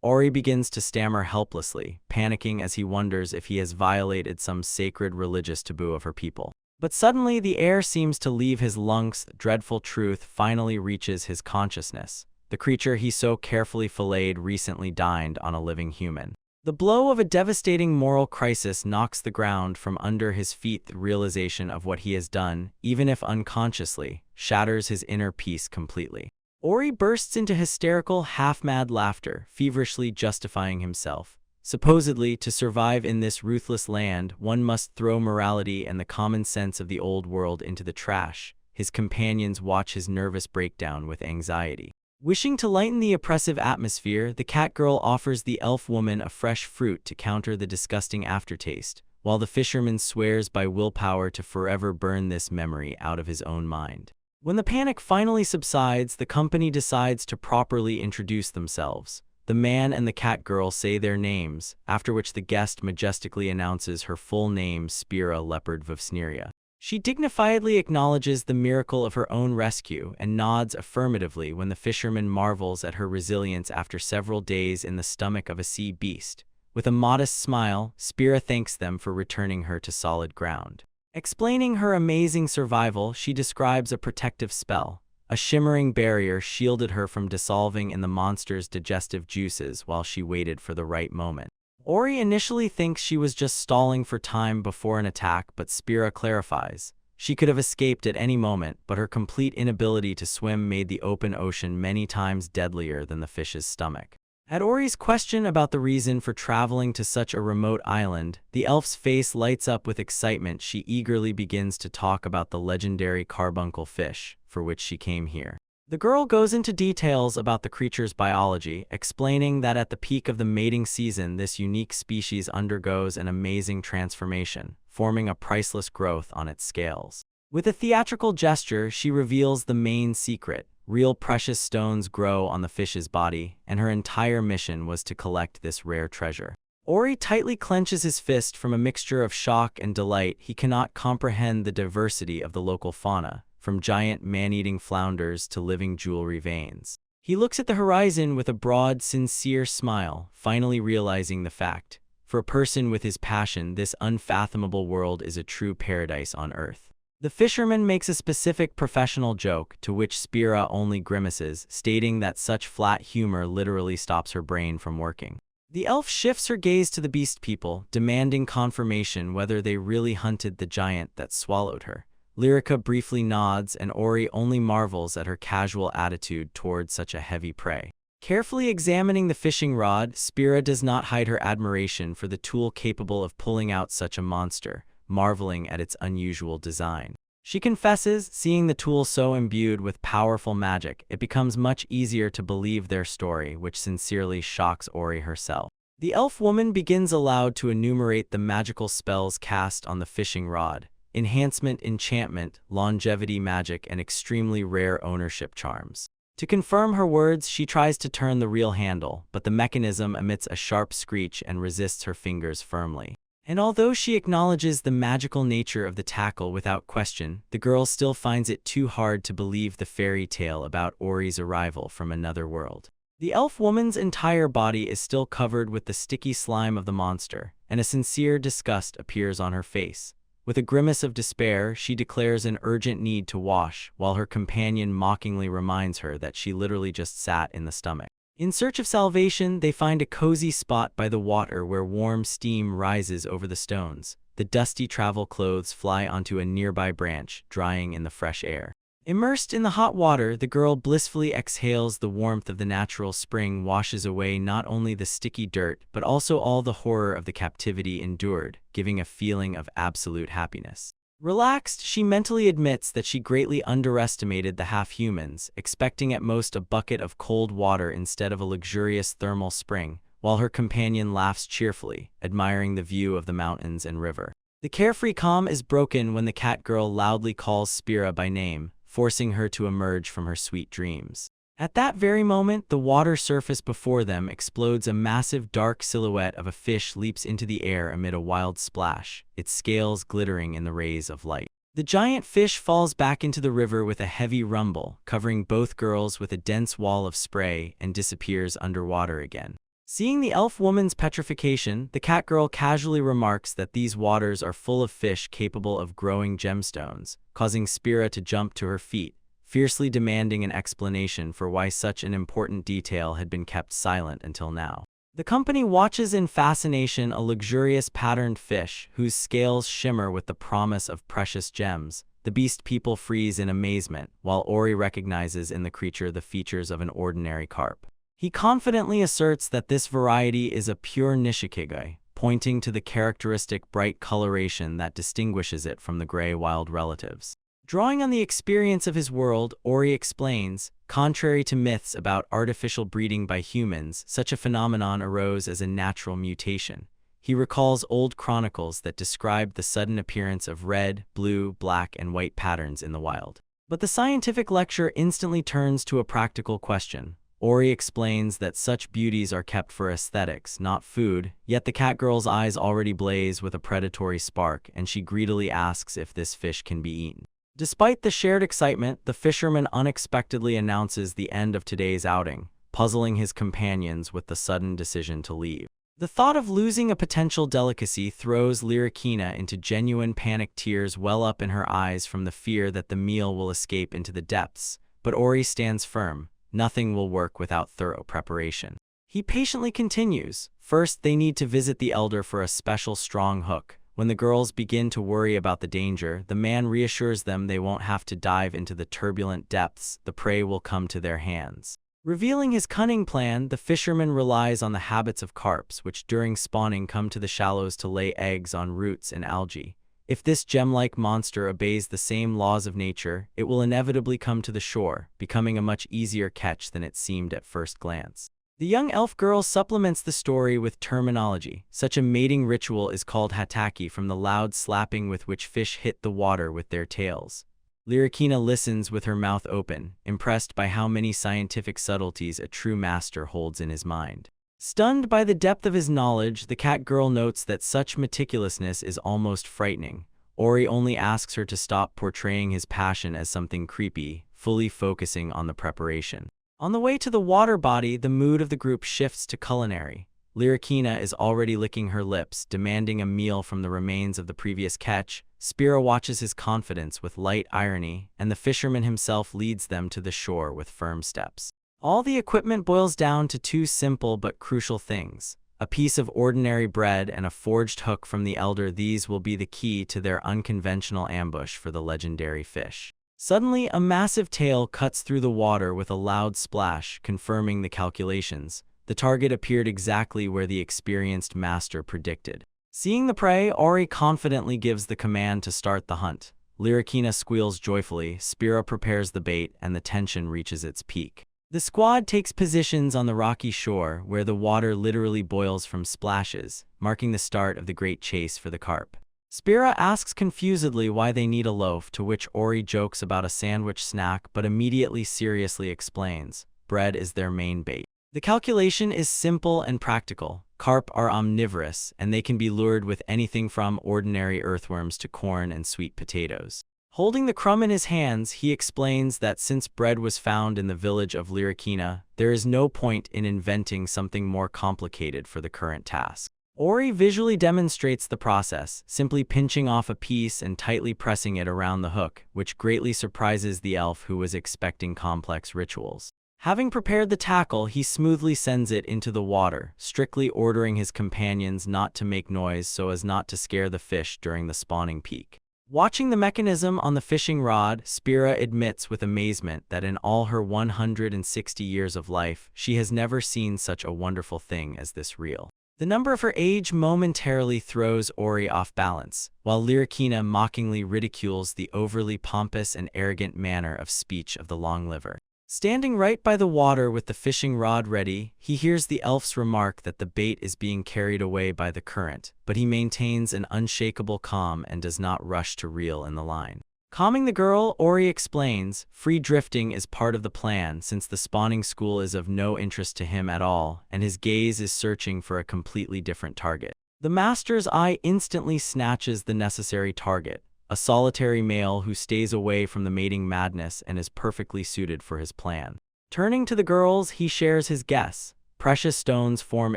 Ori begins to stammer helplessly, panicking as he wonders if he has violated some sacred religious taboo of her people. But suddenly the air seems to leave his lungs. The dreadful truth finally reaches his consciousness. the creature he so carefully filleted recently dined on a living human. The blow of a devastating moral crisis knocks the ground from under his feet. The realization of what he has done, even if unconsciously, shatters his inner peace completely. Ori bursts into hysterical, half-mad laughter, feverishly justifying himself. Supposedly, to survive in this ruthless land, one must throw morality and the common sense of the old world into the trash. His companions watch his nervous breakdown with anxiety. Wishing to lighten the oppressive atmosphere, the cat girl offers the elf woman a fresh fruit to counter the disgusting aftertaste, while the fisherman swears by willpower to forever burn this memory out of his own mind. When the panic finally subsides, the company decides to properly introduce themselves. The man and the cat girl say their names, after which the guest majestically announces her full name, Spira Leopard Vivsneria. She dignifiedly acknowledges the miracle of her own rescue and nods affirmatively when the fisherman marvels at her resilience after several days in the stomach of a sea beast. With a modest smile, Spira thanks them for returning her to solid ground. Explaining her amazing survival, she describes a protective spell. A shimmering barrier shielded her from dissolving in the monster's digestive juices while she waited for the right moment. Ori initially thinks she was just stalling for time before an attack, but Spira clarifies. She could have escaped at any moment, but her complete inability to swim made the open ocean many times deadlier than the fish's stomach. At Ori's question about the reason for traveling to such a remote island, the elf's face lights up with excitement. She eagerly begins to talk about the legendary carbuncle fish, for which she came here. The girl goes into details about the creature's biology, explaining that at the peak of the mating season, this unique species undergoes an amazing transformation, forming a priceless growth on its scales. With a theatrical gesture, she reveals the main secret. Real precious stones grow on the fish's body, and her entire mission was to collect this rare treasure. Ori tightly clenches his fist from a mixture of shock and delight. He cannot comprehend the diversity of the local fauna, from giant man-eating flounders to living jewelry veins. He looks at the horizon with a broad, sincere smile, finally realizing the fact. For a person with his passion, this unfathomable world is a true paradise on earth. The fisherman makes a specific professional joke, to which Spira only grimaces, stating that such flat humor literally stops her brain from working. The elf shifts her gaze to the beast people, demanding confirmation whether they really hunted the giant that swallowed her. Lyrica briefly nods, and Ori only marvels at her casual attitude toward such a heavy prey. Carefully examining the fishing rod, Spira does not hide her admiration for the tool capable of pulling out such a monster, marveling at its unusual design. She confesses, seeing the tool so imbued with powerful magic, it becomes much easier to believe their story, which sincerely shocks Ori herself. The elf woman begins aloud to enumerate the magical spells cast on the fishing rod. Enhancement, enchantment, longevity magic, and extremely rare ownership charms. To confirm her words, she tries to turn the reel handle, but the mechanism emits a sharp screech and resists her fingers firmly. And although she acknowledges the magical nature of the tackle without question, the girl still finds it too hard to believe the fairy tale about Ori's arrival from another world. The elf woman's entire body is still covered with the sticky slime of the monster, and a sincere disgust appears on her face. With a grimace of despair, she declares an urgent need to wash, while her companion mockingly reminds her that she literally just sat in the stomach. In search of salvation, they find a cozy spot by the water where warm steam rises over the stones. The dusty travel clothes fly onto a nearby branch, drying in the fresh air. Immersed in the hot water, the girl blissfully exhales the warmth of the natural spring, washes away not only the sticky dirt, but also all the horror of the captivity endured, giving a feeling of absolute happiness. Relaxed, she mentally admits that she greatly underestimated the half-humans, expecting at most a bucket of cold water instead of a luxurious thermal spring, while her companion laughs cheerfully, admiring the view of the mountains and river. The carefree calm is broken when the cat girl loudly calls Spira by name, forcing her to emerge from her sweet dreams. At that very moment, the water surface before them explodes. A massive dark silhouette of a fish leaps into the air amid a wild splash, its scales glittering in the rays of light. The giant fish falls back into the river with a heavy rumble, covering both girls with a dense wall of spray, and disappears underwater again. Seeing the elf woman's petrification, the cat girl casually remarks that these waters are full of fish capable of growing gemstones, causing Spira to jump to her feet, fiercely demanding an explanation for why such an important detail had been kept silent until now. The company watches in fascination a luxurious patterned fish whose scales shimmer with the promise of precious gems. The beast people freeze in amazement, while Ori recognizes in the creature the features of an ordinary carp. He confidently asserts that this variety is a pure Nishikigai, pointing to the characteristic bright coloration that distinguishes it from the gray wild relatives. Drawing on the experience of his world, Ori explains, contrary to myths about artificial breeding by humans, such a phenomenon arose as a natural mutation. He recalls old chronicles that described the sudden appearance of red, blue, black, and white patterns in the wild. But the scientific lecture instantly turns to a practical question. Ori explains that such beauties are kept for aesthetics, not food, yet the catgirl's eyes already blaze with a predatory spark, and she greedily asks if this fish can be eaten. Despite the shared excitement, the fisherman unexpectedly announces the end of today's outing, puzzling his companions with the sudden decision to leave. The thought of losing a potential delicacy throws Lyrikina into genuine panic. Tears well up in her eyes from the fear that the meal will escape into the depths, but Ori stands firm. Nothing will work without thorough preparation. He patiently continues. First, they need to visit the elder for a special strong hook. When the girls begin to worry about the danger, the man reassures them they won't have to dive into the turbulent depths. The prey will come to their hands. Revealing his cunning plan, the fisherman relies on the habits of carps, which during spawning come to the shallows to lay eggs on roots and algae. If this gem-like monster obeys the same laws of nature, it will inevitably come to the shore, becoming a much easier catch than it seemed at first glance. The young elf girl supplements the story with terminology. Such a mating ritual is called hataki, from the loud slapping with which fish hit the water with their tails. Lyrikina listens with her mouth open, impressed by how many scientific subtleties a true master holds in his mind. Stunned by the depth of his knowledge, the cat girl notes that such meticulousness is almost frightening. Ori only asks her to stop portraying his passion as something creepy, fully focusing on the preparation. On the way to the water body, the mood of the group shifts to culinary. Lyrikina is already licking her lips, demanding a meal from the remains of the previous catch. Spira watches his confidence with light irony, and the fisherman himself leads them to the shore with firm steps. All the equipment boils down to two simple but crucial things: a piece of ordinary bread and a forged hook from the elder. These will be the key to their unconventional ambush for the legendary fish. Suddenly, a massive tail cuts through the water with a loud splash, confirming the calculations. The target appeared exactly where the experienced master predicted. Seeing the prey, Ori confidently gives the command to start the hunt. Lyrikina squeals joyfully, Spira prepares the bait, and the tension reaches its peak. The squad takes positions on the rocky shore, where the water literally boils from splashes, marking the start of the great chase for the carp. Spira asks confusedly why they need a loaf, to which Ori jokes about a sandwich snack but immediately seriously explains, bread is their main bait. The calculation is simple and practical. Carp are omnivorous, and they can be lured with anything from ordinary earthworms to corn and sweet potatoes. Holding the crumb in his hands, he explains that since bread was found in the village of Lyrikina, there is no point in inventing something more complicated for the current task. Ori visually demonstrates the process, simply pinching off a piece and tightly pressing it around the hook, which greatly surprises the elf who was expecting complex rituals. Having prepared the tackle, he smoothly sends it into the water, strictly ordering his companions not to make noise so as not to scare the fish during the spawning peak. Watching the mechanism on the fishing rod, Spira admits with amazement that in all her 160 years of life, she has never seen such a wonderful thing as this reel. The number of her age momentarily throws Ori off balance, while Lyrikina mockingly ridicules the overly pompous and arrogant manner of speech of the longliver. Standing right by the water with the fishing rod ready, he hears the elf's remark that the bait is being carried away by the current, but he maintains an unshakable calm and does not rush to reel in the line. Calming the girl, Ori explains, free drifting is part of the plan since the spawning school is of no interest to him at all, and his gaze is searching for a completely different target. The master's eye instantly snatches the necessary target, a solitary male who stays away from the mating madness and is perfectly suited for his plan. Turning to the girls, he shares his guess. Precious stones form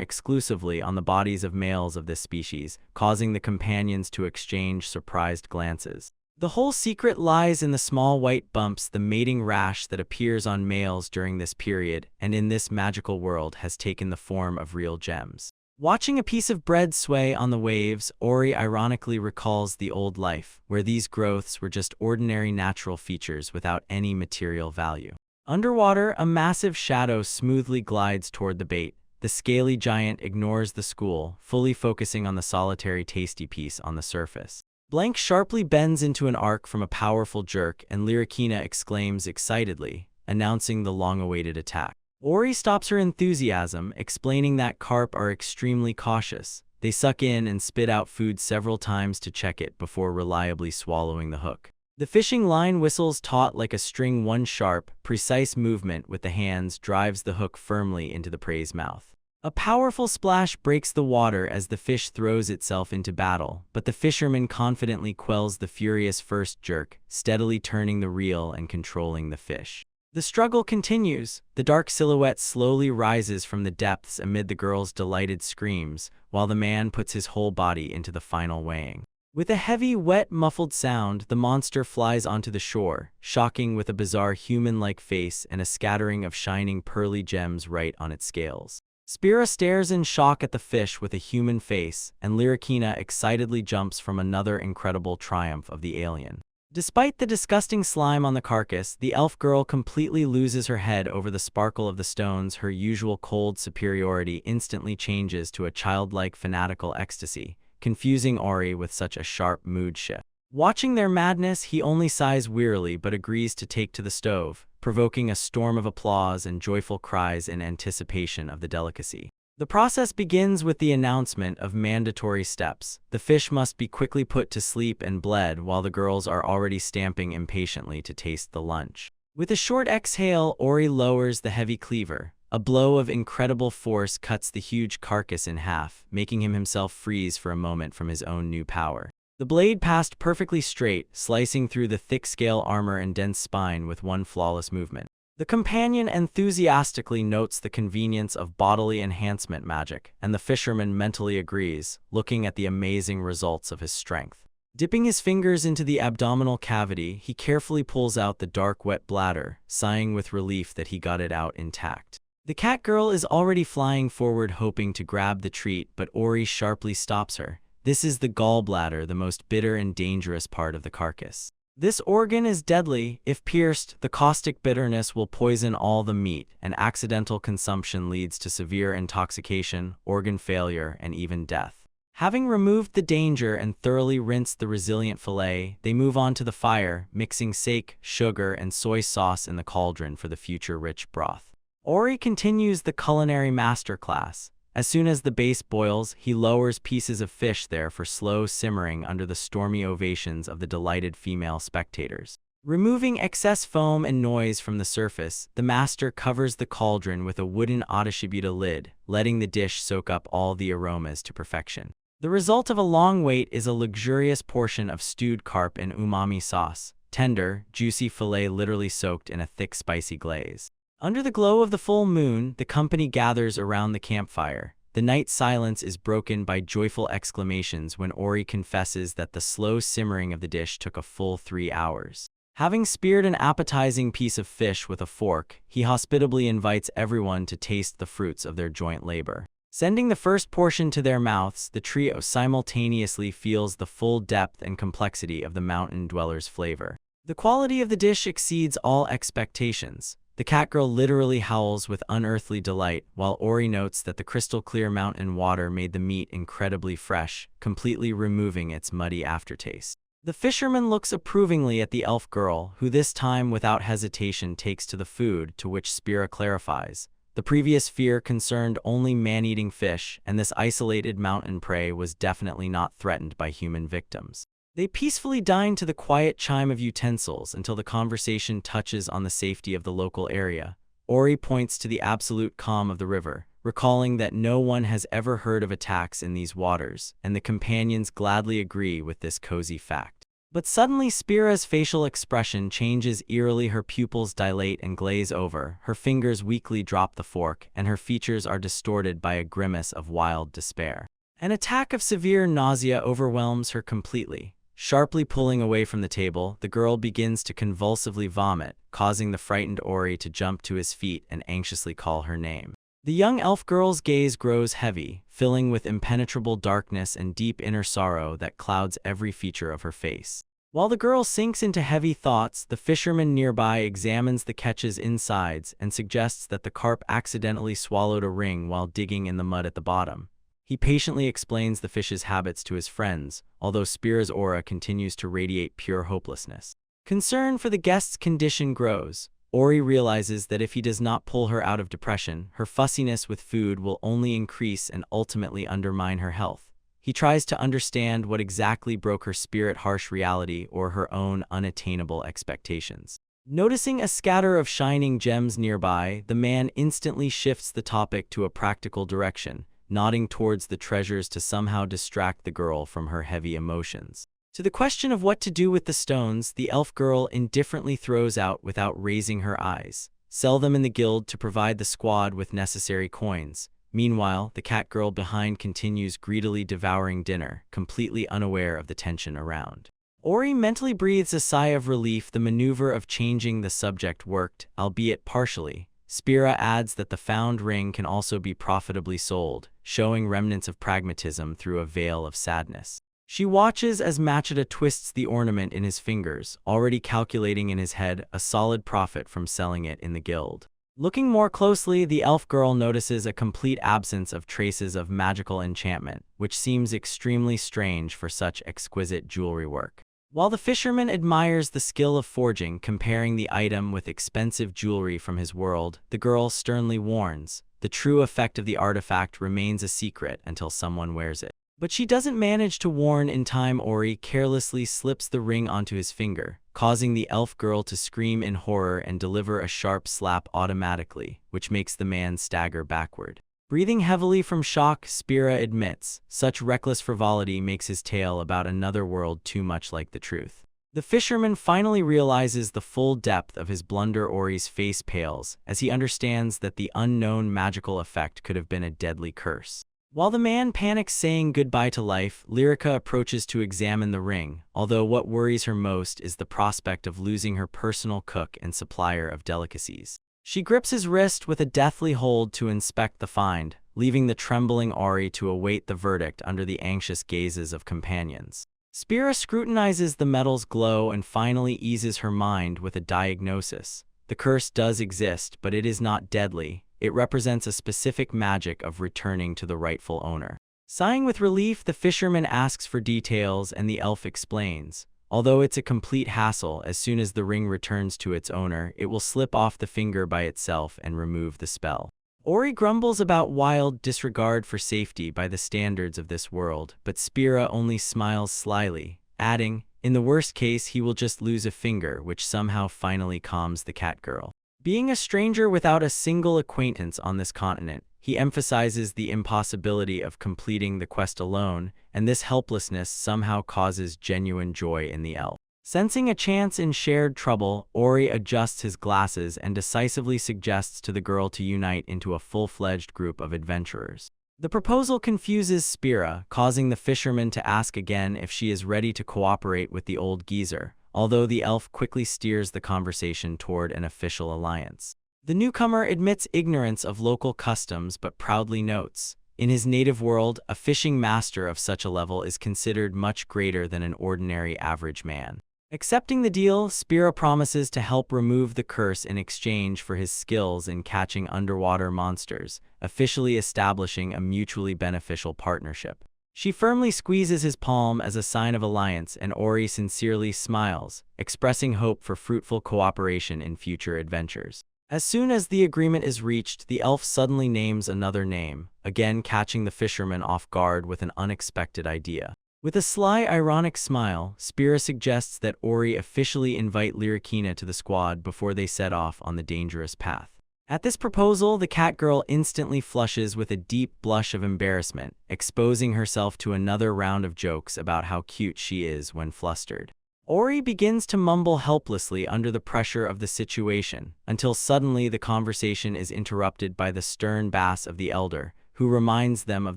exclusively on the bodies of males of this species, causing the companions to exchange surprised glances. The whole secret lies in the small white bumps, the mating rash that appears on males during this period and in this magical world has taken the form of real gems. Watching a piece of bread sway on the waves, Ori ironically recalls the old life, where these growths were just ordinary natural features without any material value. Underwater, a massive shadow smoothly glides toward the bait. The scaly giant ignores the school, fully focusing on the solitary tasty piece on the surface. Blank sharply bends into an arc from a powerful jerk, and Lyrikina exclaims excitedly, announcing the long-awaited attack. Ori stops her enthusiasm, explaining that carp are extremely cautious. They suck in and spit out food several times to check it before reliably swallowing the hook. The fishing line whistles taut like a string. One sharp, precise movement with the hands drives the hook firmly into the prey's mouth. A powerful splash breaks the water as the fish throws itself into battle, but the fisherman confidently quells the furious first jerk, steadily turning the reel and controlling the fish. The struggle continues. The dark silhouette slowly rises from the depths amid the girl's delighted screams, while the man puts his whole body into the final weighing. With a heavy, wet, muffled sound, the monster flies onto the shore, shocking with a bizarre human-like face and a scattering of shining pearly gems right on its scales. Spira stares in shock at the fish with a human face, and Lyrikina excitedly jumps from another incredible triumph of the alien. Despite the disgusting slime on the carcass, the elf girl completely loses her head over the sparkle of the stones. Her usual cold superiority instantly changes to a childlike fanatical ecstasy, confusing Ori with such a sharp mood shift. Watching their madness, he only sighs wearily but agrees to take to the stove, provoking a storm of applause and joyful cries in anticipation of the delicacy. The process begins with the announcement of mandatory steps. The fish must be quickly put to sleep and bled while the girls are already stamping impatiently to taste the lunch. With a short exhale, Ori lowers the heavy cleaver. A blow of incredible force cuts the huge carcass in half, making him himself freeze for a moment from his own new power. The blade passed perfectly straight, slicing through the thick scale armor and dense spine with one flawless movement. The companion enthusiastically notes the convenience of bodily enhancement magic, and the fisherman mentally agrees, looking at the amazing results of his strength. Dipping his fingers into the abdominal cavity, he carefully pulls out the dark, wet bladder, sighing with relief that he got it out intact. The cat girl is already flying forward hoping to grab the treat, but Ori sharply stops her. This is the gallbladder, the most bitter and dangerous part of the carcass. This organ is deadly. If pierced, the caustic bitterness will poison all the meat, and accidental consumption leads to severe intoxication, organ failure, and even death. Having removed the danger and thoroughly rinsed the resilient fillet, they move on to the fire, mixing sake, sugar, and soy sauce in the cauldron for the future rich broth. Ori continues the culinary masterclass. As soon as the base boils, he lowers pieces of fish there for slow simmering under the stormy ovations of the delighted female spectators. Removing excess foam and noise from the surface, the master covers the cauldron with a wooden otashibita lid, letting the dish soak up all the aromas to perfection. The result of a long wait is a luxurious portion of stewed carp in umami sauce, tender, juicy fillet literally soaked in a thick spicy glaze. Under the glow of the full moon, the company gathers around the campfire. The night silence is broken by joyful exclamations when Ori confesses that the slow simmering of the dish took a full 3 hours. Having speared an appetizing piece of fish with a fork, he hospitably invites everyone to taste the fruits of their joint labor. Sending the first portion to their mouths, the trio simultaneously feels the full depth and complexity of the mountain dweller's flavor. The quality of the dish exceeds all expectations. The catgirl literally howls with unearthly delight, while Ori notes that the crystal-clear mountain water made the meat incredibly fresh, completely removing its muddy aftertaste. The fisherman looks approvingly at the elf girl, who this time without hesitation takes to the food, to which Spira clarifies. The previous fear concerned only man-eating fish, and this isolated mountain prey was definitely not threatened by human victims. They peacefully dine to the quiet chime of utensils until the conversation touches on the safety of the local area. Ori points to the absolute calm of the river, recalling that no one has ever heard of attacks in these waters, and the companions gladly agree with this cozy fact. But suddenly Spira's facial expression changes eerily. Her pupils dilate and glaze over, her fingers weakly drop the fork, and her features are distorted by a grimace of wild despair. An attack of severe nausea overwhelms her completely. Sharply pulling away from the table, the girl begins to convulsively vomit, causing the frightened Ori to jump to his feet and anxiously call her name. The young elf girl's gaze grows heavy, filling with impenetrable darkness and deep inner sorrow that clouds every feature of her face. While the girl sinks into heavy thoughts, the fisherman nearby examines the catch's insides and suggests that the carp accidentally swallowed a ring while digging in the mud at the bottom. He patiently explains the fish's habits to his friends, although Spira's aura continues to radiate pure hopelessness. Concern for the guest's condition grows. Ori realizes that if he does not pull her out of depression, her fussiness with food will only increase and ultimately undermine her health. He tries to understand what exactly broke her spirit, harsh reality or her own unattainable expectations. Noticing a scatter of shining gems nearby, the man instantly shifts the topic to a practical direction, nodding towards the treasures to somehow distract the girl from her heavy emotions. To the question of what to do with the stones, the elf girl indifferently throws out without raising her eyes. Sell them in the guild to provide the squad with necessary coins. Meanwhile, the cat girl behind continues greedily devouring dinner, completely unaware of the tension around. Ori mentally breathes a sigh of relief. The maneuver of changing the subject worked, albeit partially. Spira adds that the found ring can also be profitably sold, showing remnants of pragmatism through a veil of sadness. She watches as Machida twists the ornament in his fingers, already calculating in his head a solid profit from selling it in the guild. Looking more closely, the elf girl notices a complete absence of traces of magical enchantment, which seems extremely strange for such exquisite jewelry work. While the fisherman admires the skill of forging, comparing the item with expensive jewelry from his world, the girl sternly warns, the true effect of the artifact remains a secret until someone wears it. But she doesn't manage to warn in time. Ori carelessly slips the ring onto his finger, causing the elf girl to scream in horror and deliver a sharp slap automatically, which makes the man stagger backward. Breathing heavily from shock, Spira admits, such reckless frivolity makes his tale about another world too much like the truth. The fisherman finally realizes the full depth of his blunder. Ori's face pales, as he understands that the unknown magical effect could have been a deadly curse. While the man panics, saying goodbye to life, Lyrica approaches to examine the ring, although what worries her most is the prospect of losing her personal cook and supplier of delicacies. She grips his wrist with a deathly hold to inspect the find, leaving the trembling Ori to await the verdict under the anxious gazes of companions. Spira scrutinizes the metal's glow and finally eases her mind with a diagnosis. The curse does exist, but it is not deadly. It represents a specific magic of returning to the rightful owner. Sighing with relief, the fisherman asks for details and the elf explains. Although it's a complete hassle, as soon as the ring returns to its owner, it will slip off the finger by itself and remove the spell. Ori grumbles about wild disregard for safety by the standards of this world, but Spira only smiles slyly, adding, in the worst case he will just lose a finger, which somehow finally calms the cat girl. Being a stranger without a single acquaintance on this continent, he emphasizes the impossibility of completing the quest alone, and this helplessness somehow causes genuine joy in the elf. Sensing a chance in shared trouble, Ori adjusts his glasses and decisively suggests to the girl to unite into a full-fledged group of adventurers. The proposal confuses Spira, causing the fisherman to ask again if she is ready to cooperate with the old geezer, although the elf quickly steers the conversation toward an official alliance. The newcomer admits ignorance of local customs but proudly notes, in his native world, a fishing master of such a level is considered much greater than an ordinary average man. Accepting the deal, Spira promises to help remove the curse in exchange for his skills in catching underwater monsters, officially establishing a mutually beneficial partnership. She firmly squeezes his palm as a sign of alliance, and Ori sincerely smiles, expressing hope for fruitful cooperation in future adventures. As soon as the agreement is reached, the elf suddenly names another name, again catching the fisherman off guard with an unexpected idea. With a sly, ironic smile, Spira suggests that Ori officially invite Lyrikina to the squad before they set off on the dangerous path. At this proposal, the cat girl instantly flushes with a deep blush of embarrassment, exposing herself to another round of jokes about how cute she is when flustered. Ori begins to mumble helplessly under the pressure of the situation, until suddenly the conversation is interrupted by the stern bass of the elder, who reminds them of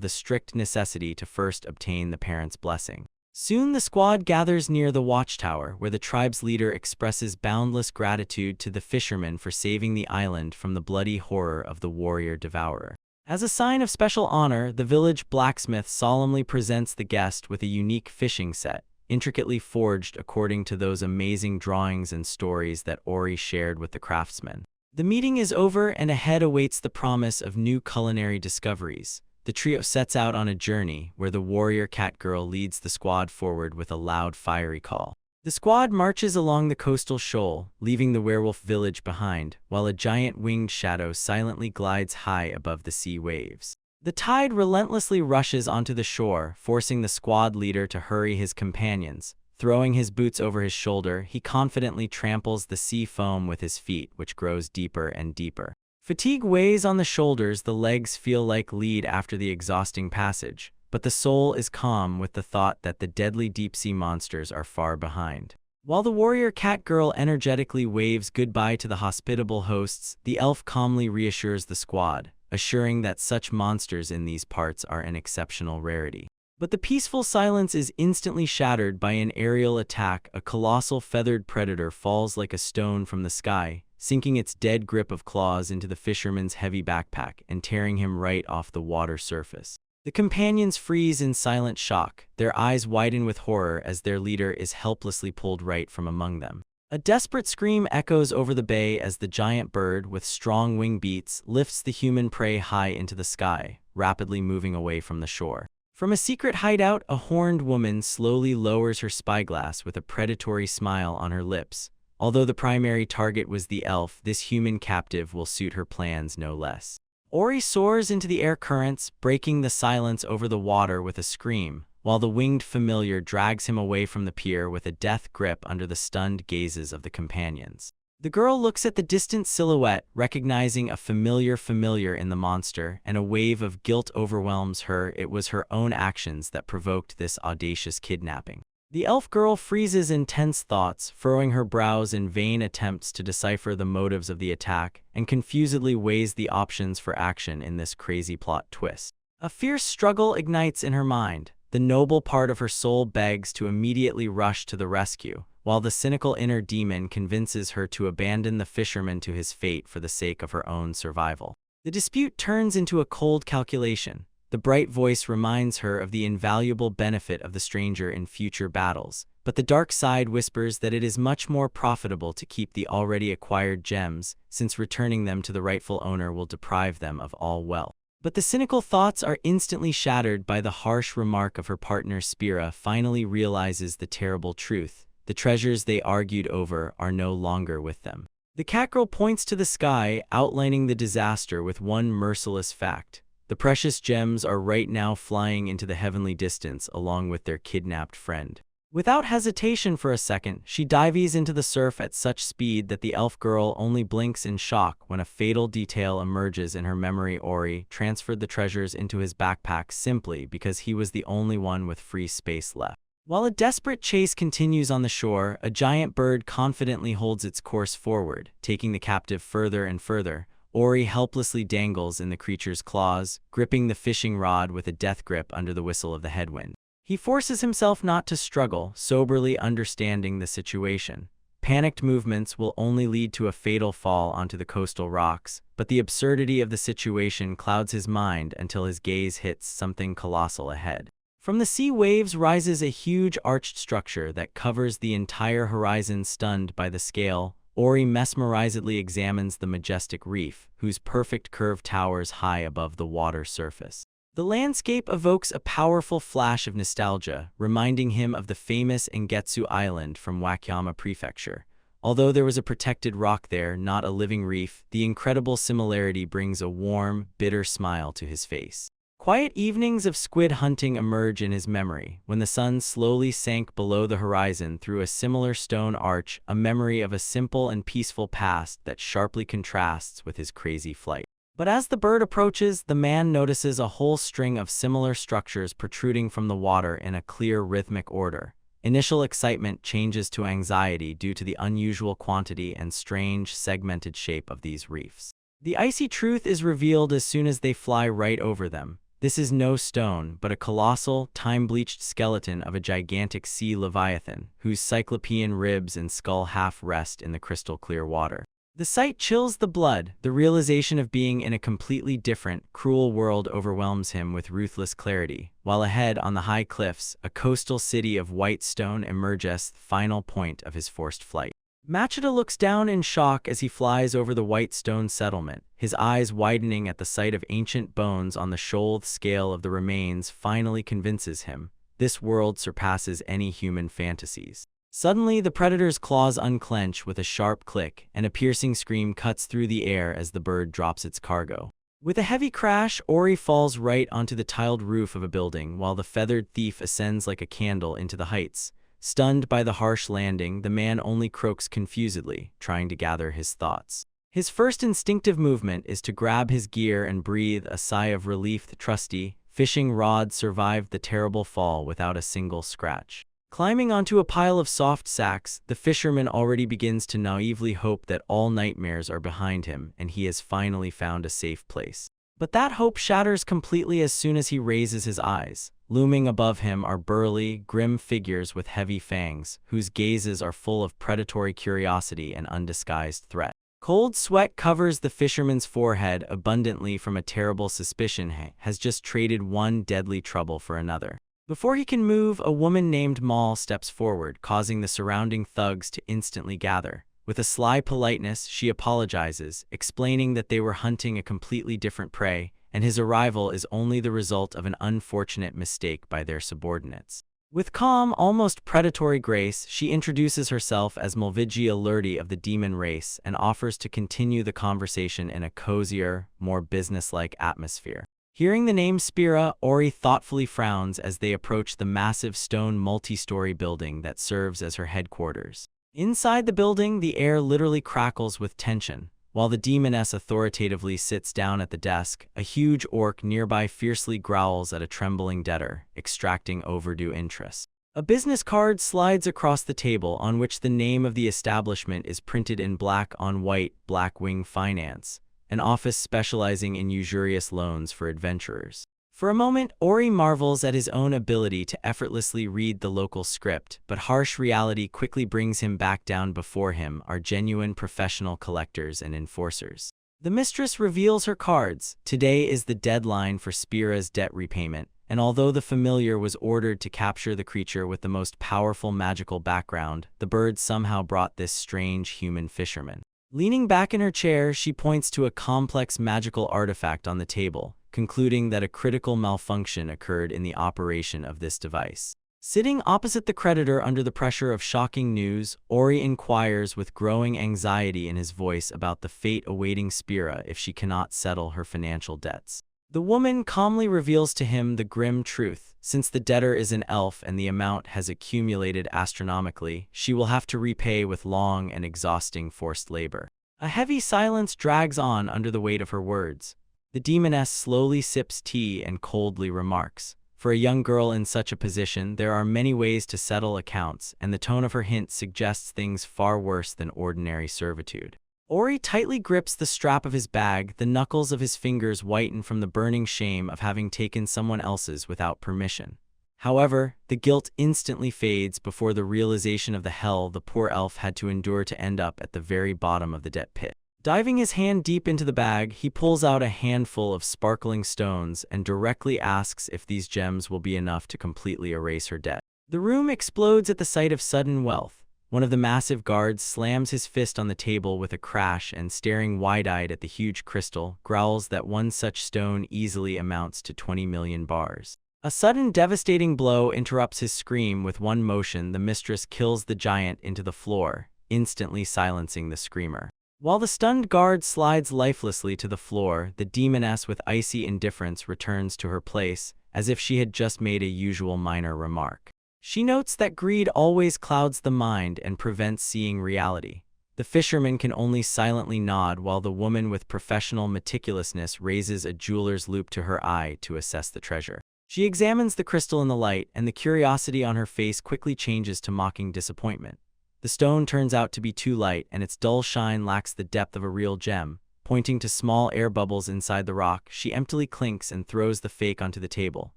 the strict necessity to first obtain the parents' blessing. Soon the squad gathers near the watchtower, where the tribe's leader expresses boundless gratitude to the fishermen for saving the island from the bloody horror of the warrior devourer. As a sign of special honor, the village blacksmith solemnly presents the guest with a unique fishing set, intricately forged according to those amazing drawings and stories that Ori shared with the craftsmen. The meeting is over, and ahead awaits the promise of new culinary discoveries. The trio sets out on a journey where the warrior cat girl leads the squad forward with a loud, fiery call. The squad marches along the coastal shoal, leaving the werewolf village behind, while a giant winged shadow silently glides high above the sea waves. The tide relentlessly rushes onto the shore, forcing the squad leader to hurry his companions. Throwing his boots over his shoulder, he confidently tramples the sea foam with his feet, which grows deeper and deeper. Fatigue weighs on the shoulders, the legs feel like lead after the exhausting passage, but the soul is calm with the thought that the deadly deep-sea monsters are far behind. While the warrior cat girl energetically waves goodbye to the hospitable hosts, the elf calmly reassures the squad, assuring that such monsters in these parts are an exceptional rarity. But the peaceful silence is instantly shattered by an aerial attack. A colossal feathered predator falls like a stone from the sky, sinking its dead grip of claws into the fisherman's heavy backpack and tearing him right off the water surface. The companions freeze in silent shock, their eyes widen with horror as their leader is helplessly pulled right from among them. A desperate scream echoes over the bay as the giant bird, with strong wing beats, lifts the human prey high into the sky, rapidly moving away from the shore. From a secret hideout, a horned woman slowly lowers her spyglass with a predatory smile on her lips. Although the primary target was the elf, this human captive will suit her plans no less. Ori soars into the air currents, breaking the silence over the water with a scream, while the winged familiar drags him away from the pier with a death grip under the stunned gazes of the companions. The girl looks at the distant silhouette, recognizing a familiar in the monster, and a wave of guilt overwhelms her. It was her own actions that provoked this audacious kidnapping. The elf girl freezes in tense thoughts, furrowing her brows in vain attempts to decipher the motives of the attack, and confusedly weighs the options for action in this crazy plot twist. A fierce struggle ignites in her mind. The noble part of her soul begs to immediately rush to the rescue, while the cynical inner demon convinces her to abandon the fisherman to his fate for the sake of her own survival. The dispute turns into a cold calculation. The bright voice reminds her of the invaluable benefit of the stranger in future battles, but the dark side whispers that it is much more profitable to keep the already acquired gems, since returning them to the rightful owner will deprive them of all wealth. But the cynical thoughts are instantly shattered by the harsh remark of her partner. Spira finally realizes the terrible truth. The treasures they argued over are no longer with them. The catgirl points to the sky, outlining the disaster with one merciless fact. The precious gems are right now flying into the heavenly distance along with their kidnapped friend. Without hesitation for a second, she dives into the surf at such speed that the elf girl only blinks in shock when a fatal detail emerges in her memory. Ori transferred the treasures into his backpack simply because he was the only one with free space left. While a desperate chase continues on the shore, a giant bird confidently holds its course forward, taking the captive further and further. Ori helplessly dangles in the creature's claws, gripping the fishing rod with a death grip under the whistle of the headwind. He forces himself not to struggle, soberly understanding the situation. Panicked movements will only lead to a fatal fall onto the coastal rocks, but the absurdity of the situation clouds his mind until his gaze hits something colossal ahead. From the sea waves rises a huge arched structure that covers the entire horizon. Stunned by the scale, Ori mesmerizedly examines the majestic reef, whose perfect curve towers high above the water surface. The landscape evokes a powerful flash of nostalgia, reminding him of the famous Engetsu Island from Wakayama Prefecture. Although there was a protected rock there, not a living reef, the incredible similarity brings a warm, bitter smile to his face. Quiet evenings of squid hunting emerge in his memory, when the sun slowly sank below the horizon through a similar stone arch, a memory of a simple and peaceful past that sharply contrasts with his crazy flight. But as the bird approaches, the man notices a whole string of similar structures protruding from the water in a clear rhythmic order. Initial excitement changes to anxiety due to the unusual quantity and strange, segmented shape of these reefs. The icy truth is revealed as soon as they fly right over them. This is no stone, but a colossal, time-bleached skeleton of a gigantic sea leviathan, whose cyclopean ribs and skull half rest in the crystal-clear water. The sight chills the blood. The realization of being in a completely different, cruel world overwhelms him with ruthless clarity, while ahead on the high cliffs, a coastal city of white stone emerges, the final point of his forced flight. Machida looks down in shock as he flies over the white stone settlement, his eyes widening at the sight of ancient bones on the shoulder. Scale of the remains finally convinces him. This world surpasses any human fantasies. Suddenly, the predator's claws unclench with a sharp click, and a piercing scream cuts through the air as the bird drops its cargo. With a heavy crash, Ori falls right onto the tiled roof of a building, while the feathered thief ascends like a candle into the heights. Stunned by the harsh landing, the man only croaks confusedly, trying to gather his thoughts. His first instinctive movement is to grab his gear and breathe a sigh of relief. The trusty fishing rod survived the terrible fall without a single scratch. Climbing onto a pile of soft sacks, the fisherman already begins to naively hope that all nightmares are behind him and he has finally found a safe place. But that hope shatters completely as soon as he raises his eyes. Looming above him are burly, grim figures with heavy fangs, whose gazes are full of predatory curiosity and undisguised threat. Cold sweat covers the fisherman's forehead abundantly from a terrible suspicion he has just traded one deadly trouble for another. Before he can move, a woman named Mal steps forward, causing the surrounding thugs to instantly gather. With a sly politeness, she apologizes, explaining that they were hunting a completely different prey, and his arrival is only the result of an unfortunate mistake by their subordinates. With calm, almost predatory grace, she introduces herself as Mulvigia Lurdi of the demon race and offers to continue the conversation in a cozier, more businesslike atmosphere. Hearing the name Spira, Ori thoughtfully frowns as they approach the massive stone multi-story building that serves as her headquarters. Inside the building, the air literally crackles with tension. While the demoness authoritatively sits down at the desk, a huge orc nearby fiercely growls at a trembling debtor, extracting overdue interest. A business card slides across the table on which the name of the establishment is printed in black on white, Blackwing Finance, an office specializing in usurious loans for adventurers. For a moment, Ori marvels at his own ability to effortlessly read the local script, but harsh reality quickly brings him back down. Before him are genuine professional collectors and enforcers. The mistress reveals her cards. Today is the deadline for Spira's debt repayment, and although the familiar was ordered to capture the creature with the most powerful magical background, the bird somehow brought this strange human fisherman. Leaning back in her chair, she points to a complex magical artifact on the table, concluding that a critical malfunction occurred in the operation of this device. Sitting opposite the creditor under the pressure of shocking news, Ori inquires with growing anxiety in his voice about the fate awaiting Spira if she cannot settle her financial debts. The woman calmly reveals to him the grim truth. Since the debtor is an elf and the amount has accumulated astronomically, she will have to repay with long and exhausting forced labor. A heavy silence drags on under the weight of her words. The demoness slowly sips tea and coldly remarks, "For a young girl in such a position, there are many ways to settle accounts," and the tone of her hint suggests things far worse than ordinary servitude. Ori tightly grips the strap of his bag, the knuckles of his fingers whiten from the burning shame of having taken someone else's without permission. However, the guilt instantly fades before the realization of the hell the poor elf had to endure to end up at the very bottom of the debt pit. Diving his hand deep into the bag, he pulls out a handful of sparkling stones and directly asks if these gems will be enough to completely erase her debt. The room explodes at the sight of sudden wealth. One of the massive guards slams his fist on the table with a crash and, staring wide-eyed at the huge crystal, growls that one such stone easily amounts to 20 million bars. A sudden devastating blow interrupts his scream. With one motion, the mistress kills the giant into the floor, instantly silencing the screamer. While the stunned guard slides lifelessly to the floor, the demoness with icy indifference returns to her place, as if she had just made a usual minor remark. She notes that greed always clouds the mind and prevents seeing reality. The fisherman can only silently nod while the woman with professional meticulousness raises a jeweler's loupe to her eye to assess the treasure. She examines the crystal in the light, and the curiosity on her face quickly changes to mocking disappointment. The stone turns out to be too light, and its dull shine lacks the depth of a real gem. Pointing to small air bubbles inside the rock, she emptily clinks and throws the fake onto the table,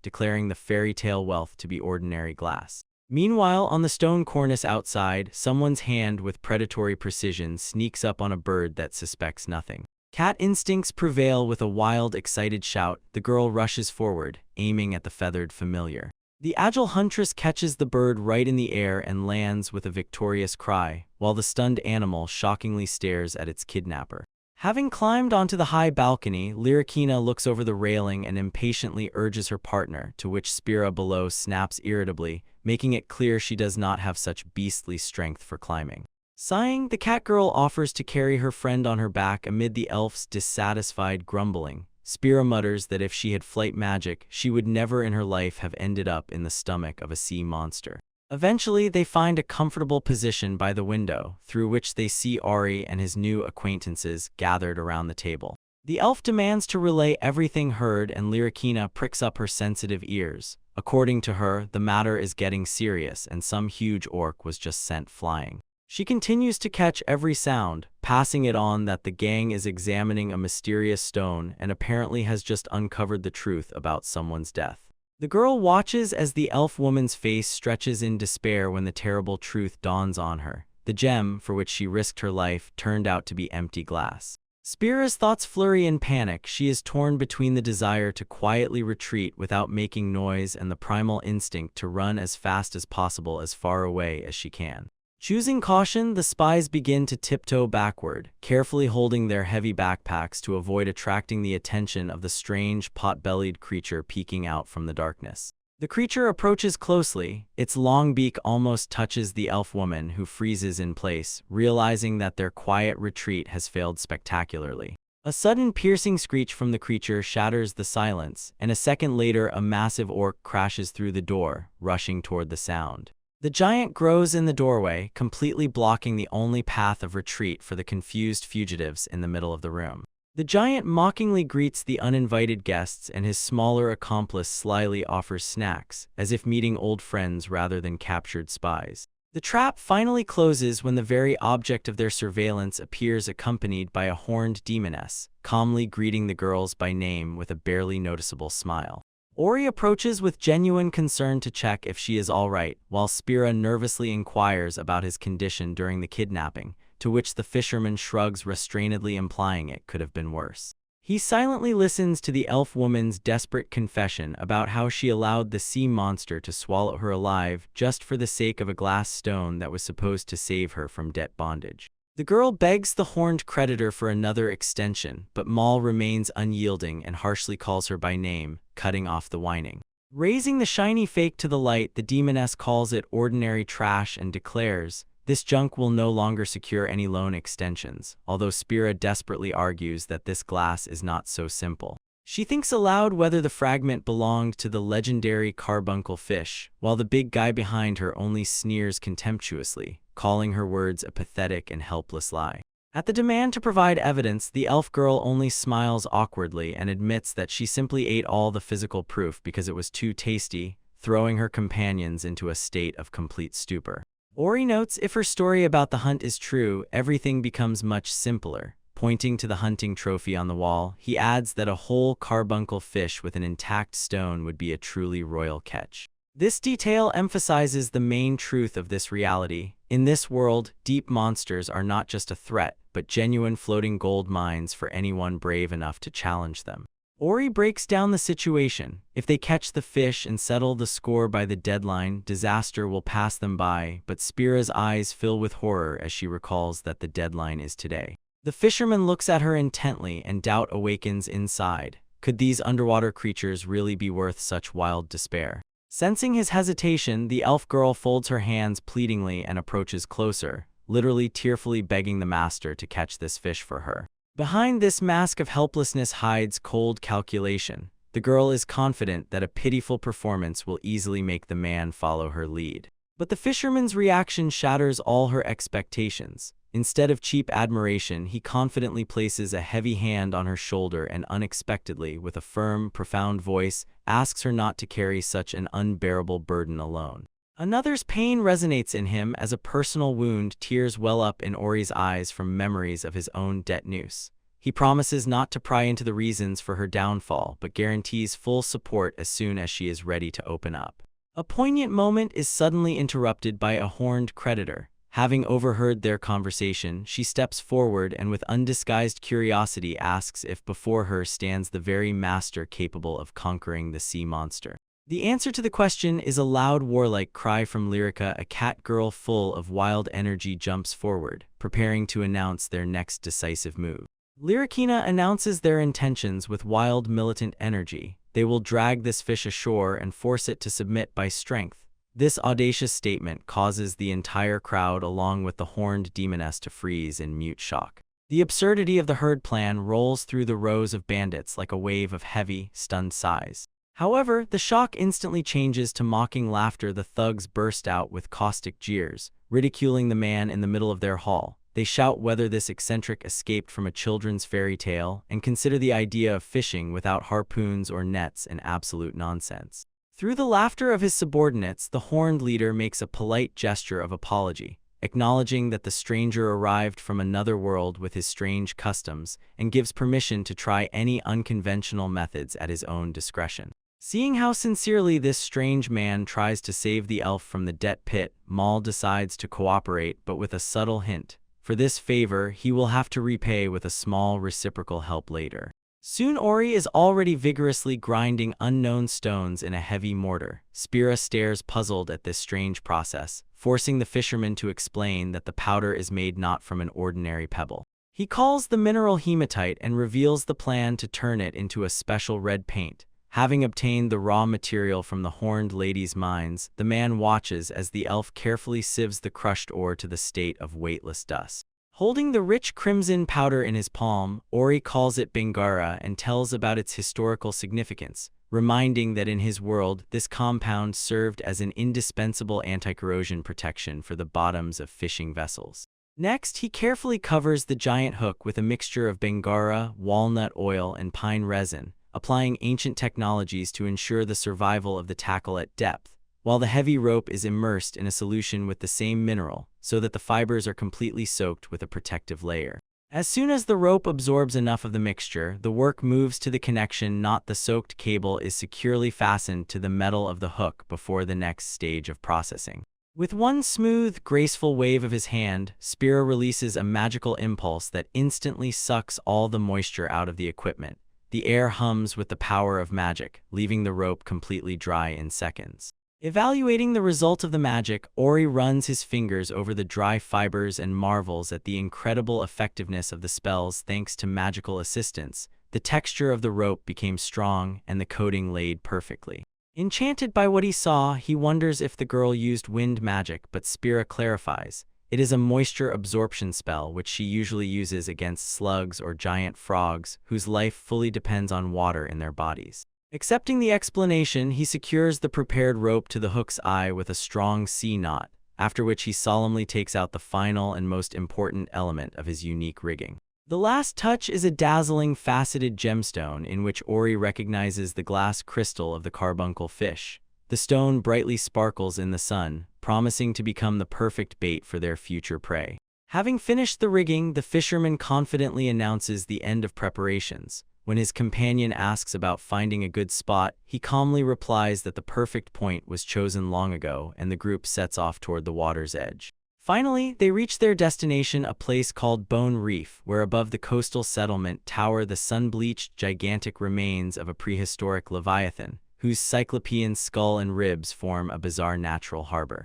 declaring the fairy tale wealth to be ordinary glass. Meanwhile, on the stone cornice outside, someone's hand with predatory precision sneaks up on a bird that suspects nothing. Cat instincts prevail. With a wild, excited shout, the girl rushes forward, aiming at the feathered familiar. The agile huntress catches the bird right in the air and lands with a victorious cry, while the stunned animal shockingly stares at its kidnapper. Having climbed onto the high balcony, Lyrikina looks over the railing and impatiently urges her partner, to which Spira below snaps irritably, making it clear she does not have such beastly strength for climbing. Sighing, the cat girl offers to carry her friend on her back amid the elf's dissatisfied grumbling. Spira mutters that if she had flight magic, she would never in her life have ended up in the stomach of a sea monster. Eventually, they find a comfortable position by the window, through which they see Ori and his new acquaintances gathered around the table. The elf demands to relay everything heard, and Lyrikina pricks up her sensitive ears. According to her, the matter is getting serious and some huge orc was just sent flying. She continues to catch every sound, passing it on that the gang is examining a mysterious stone and apparently has just uncovered the truth about someone's death. The girl watches as the elf woman's face stretches in despair when the terrible truth dawns on her. The gem, for which she risked her life, turned out to be empty glass. Spira's thoughts flurry in panic. She is torn between the desire to quietly retreat without making noise and the primal instinct to run as fast as possible as far away as she can. Choosing caution, the spies begin to tiptoe backward, carefully holding their heavy backpacks to avoid attracting the attention of the strange, pot-bellied creature peeking out from the darkness. The creature approaches closely. Its long beak almost touches the elf woman, who freezes in place, realizing that their quiet retreat has failed spectacularly. A sudden piercing screech from the creature shatters the silence, and a second later a massive orc crashes through the door, rushing toward the sound. The giant grows in the doorway, completely blocking the only path of retreat for the confused fugitives in the middle of the room. The giant mockingly greets the uninvited guests, and his smaller accomplice slyly offers snacks, as if meeting old friends rather than captured spies. The trap finally closes when the very object of their surveillance appears accompanied by a horned demoness, calmly greeting the girls by name with a barely noticeable smile. Ori approaches with genuine concern to check if she is all right, while Spira nervously inquires about his condition during the kidnapping, to which the fisherman shrugs restrainedly, implying it could have been worse. He silently listens to the elf woman's desperate confession about how she allowed the sea monster to swallow her alive just for the sake of a glass stone that was supposed to save her from debt bondage. The girl begs the horned creditor for another extension, but Maul remains unyielding and harshly calls her by name, cutting off the whining. Raising the shiny fake to the light, the demoness calls it ordinary trash and declares, this junk will no longer secure any loan extensions, although Spira desperately argues that this glass is not so simple. She thinks aloud whether the fragment belonged to the legendary carbuncle fish, while the big guy behind her only sneers contemptuously, calling her words a pathetic and helpless lie. At the demand to provide evidence, the elf girl only smiles awkwardly and admits that she simply ate all the physical proof because it was too tasty, throwing her companions into a state of complete stupor. Ori notes if her story about the hunt is true, everything becomes much simpler. Pointing to the hunting trophy on the wall, he adds that a whole carbuncle fish with an intact stone would be a truly royal catch. This detail emphasizes the main truth of this reality. In this world, deep monsters are not just a threat, but genuine floating gold mines for anyone brave enough to challenge them. Ori breaks down the situation. If they catch the fish and settle the score by the deadline, disaster will pass them by, but Spira's eyes fill with horror as she recalls that the deadline is today. The fisherman looks at her intently and doubt awakens inside. Could these underwater creatures really be worth such wild despair? Sensing his hesitation, the elf girl folds her hands pleadingly and approaches closer, literally tearfully begging the master to catch this fish for her. Behind this mask of helplessness hides cold calculation. The girl is confident that a pitiful performance will easily make the man follow her lead. But the fisherman's reaction shatters all her expectations. Instead of cheap admiration, he confidently places a heavy hand on her shoulder and unexpectedly, with a firm, profound voice, asks her not to carry such an unbearable burden alone. Another's pain resonates in him as a personal wound. Tears well up in Ori's eyes from memories of his own debt noose. He promises not to pry into the reasons for her downfall, but guarantees full support as soon as she is ready to open up. A poignant moment is suddenly interrupted by a horned creditor. Having overheard their conversation, she steps forward and with undisguised curiosity asks if before her stands the very master capable of conquering the sea monster. The answer to the question is a loud warlike cry from Lyrica. A cat girl full of wild energy jumps forward, preparing to announce their next decisive move. Lyricina announces their intentions with wild militant energy. They will drag this fish ashore and force it to submit by strength. This audacious statement causes the entire crowd along with the horned demoness to freeze in mute shock. The absurdity of the herd plan rolls through the rows of bandits like a wave of heavy, stunned sighs. However, the shock instantly changes to mocking laughter. The thugs burst out with caustic jeers, ridiculing the man in the middle of their hall. They shout whether this eccentric escaped from a children's fairy tale and consider the idea of fishing without harpoons or nets an absolute nonsense. Through the laughter of his subordinates, the horned leader makes a polite gesture of apology, acknowledging that the stranger arrived from another world with his strange customs and gives permission to try any unconventional methods at his own discretion. Seeing how sincerely this strange man tries to save the elf from the debt pit, Mal decides to cooperate, but with a subtle hint. For this favor, he will have to repay with a small reciprocal help later. Soon Ori is already vigorously grinding unknown stones in a heavy mortar. Spira stares puzzled at this strange process, forcing the fisherman to explain that the powder is made not from an ordinary pebble. He calls the mineral hematite and reveals the plan to turn it into a special red paint. Having obtained the raw material from the horned lady's mines, the man watches as the elf carefully sieves the crushed ore to the state of weightless dust. Holding the rich crimson powder in his palm, Ori calls it Bingara and tells about its historical significance, reminding that in his world, this compound served as an indispensable anti-corrosion protection for the bottoms of fishing vessels. Next, he carefully covers the giant hook with a mixture of Bingara, walnut oil, and pine resin, applying ancient technologies to ensure the survival of the tackle at depth, while the heavy rope is immersed in a solution with the same mineral, so that the fibers are completely soaked with a protective layer. As soon as the rope absorbs enough of the mixture, the work moves to the connection knot. The soaked cable is securely fastened to the metal of the hook before the next stage of processing. With one smooth, graceful wave of his hand, Spira releases a magical impulse that instantly sucks all the moisture out of the equipment. The air hums with the power of magic, leaving the rope completely dry in seconds. Evaluating the result of the magic, Ori runs his fingers over the dry fibers and marvels at the incredible effectiveness of the spells thanks to magical assistance. The texture of the rope became strong and the coating laid perfectly. Enchanted by what he saw, he wonders if the girl used wind magic, but Spira clarifies. It is a moisture absorption spell which she usually uses against slugs or giant frogs whose life fully depends on water in their bodies. Accepting the explanation, he secures the prepared rope to the hook's eye with a strong C knot, after which he solemnly takes out the final and most important element of his unique rigging. The last touch is a dazzling faceted gemstone in which Ori recognizes the glass crystal of the carbuncle fish. The stone brightly sparkles in the sun, promising to become the perfect bait for their future prey. Having finished the rigging, the fisherman confidently announces the end of preparations. When his companion asks about finding a good spot, he calmly replies that the perfect point was chosen long ago, and the group sets off toward the water's edge. Finally, they reach their destination, a place called Bone Reef, where above the coastal settlement tower the sun-bleached gigantic remains of a prehistoric leviathan, whose cyclopean skull and ribs form a bizarre natural harbor.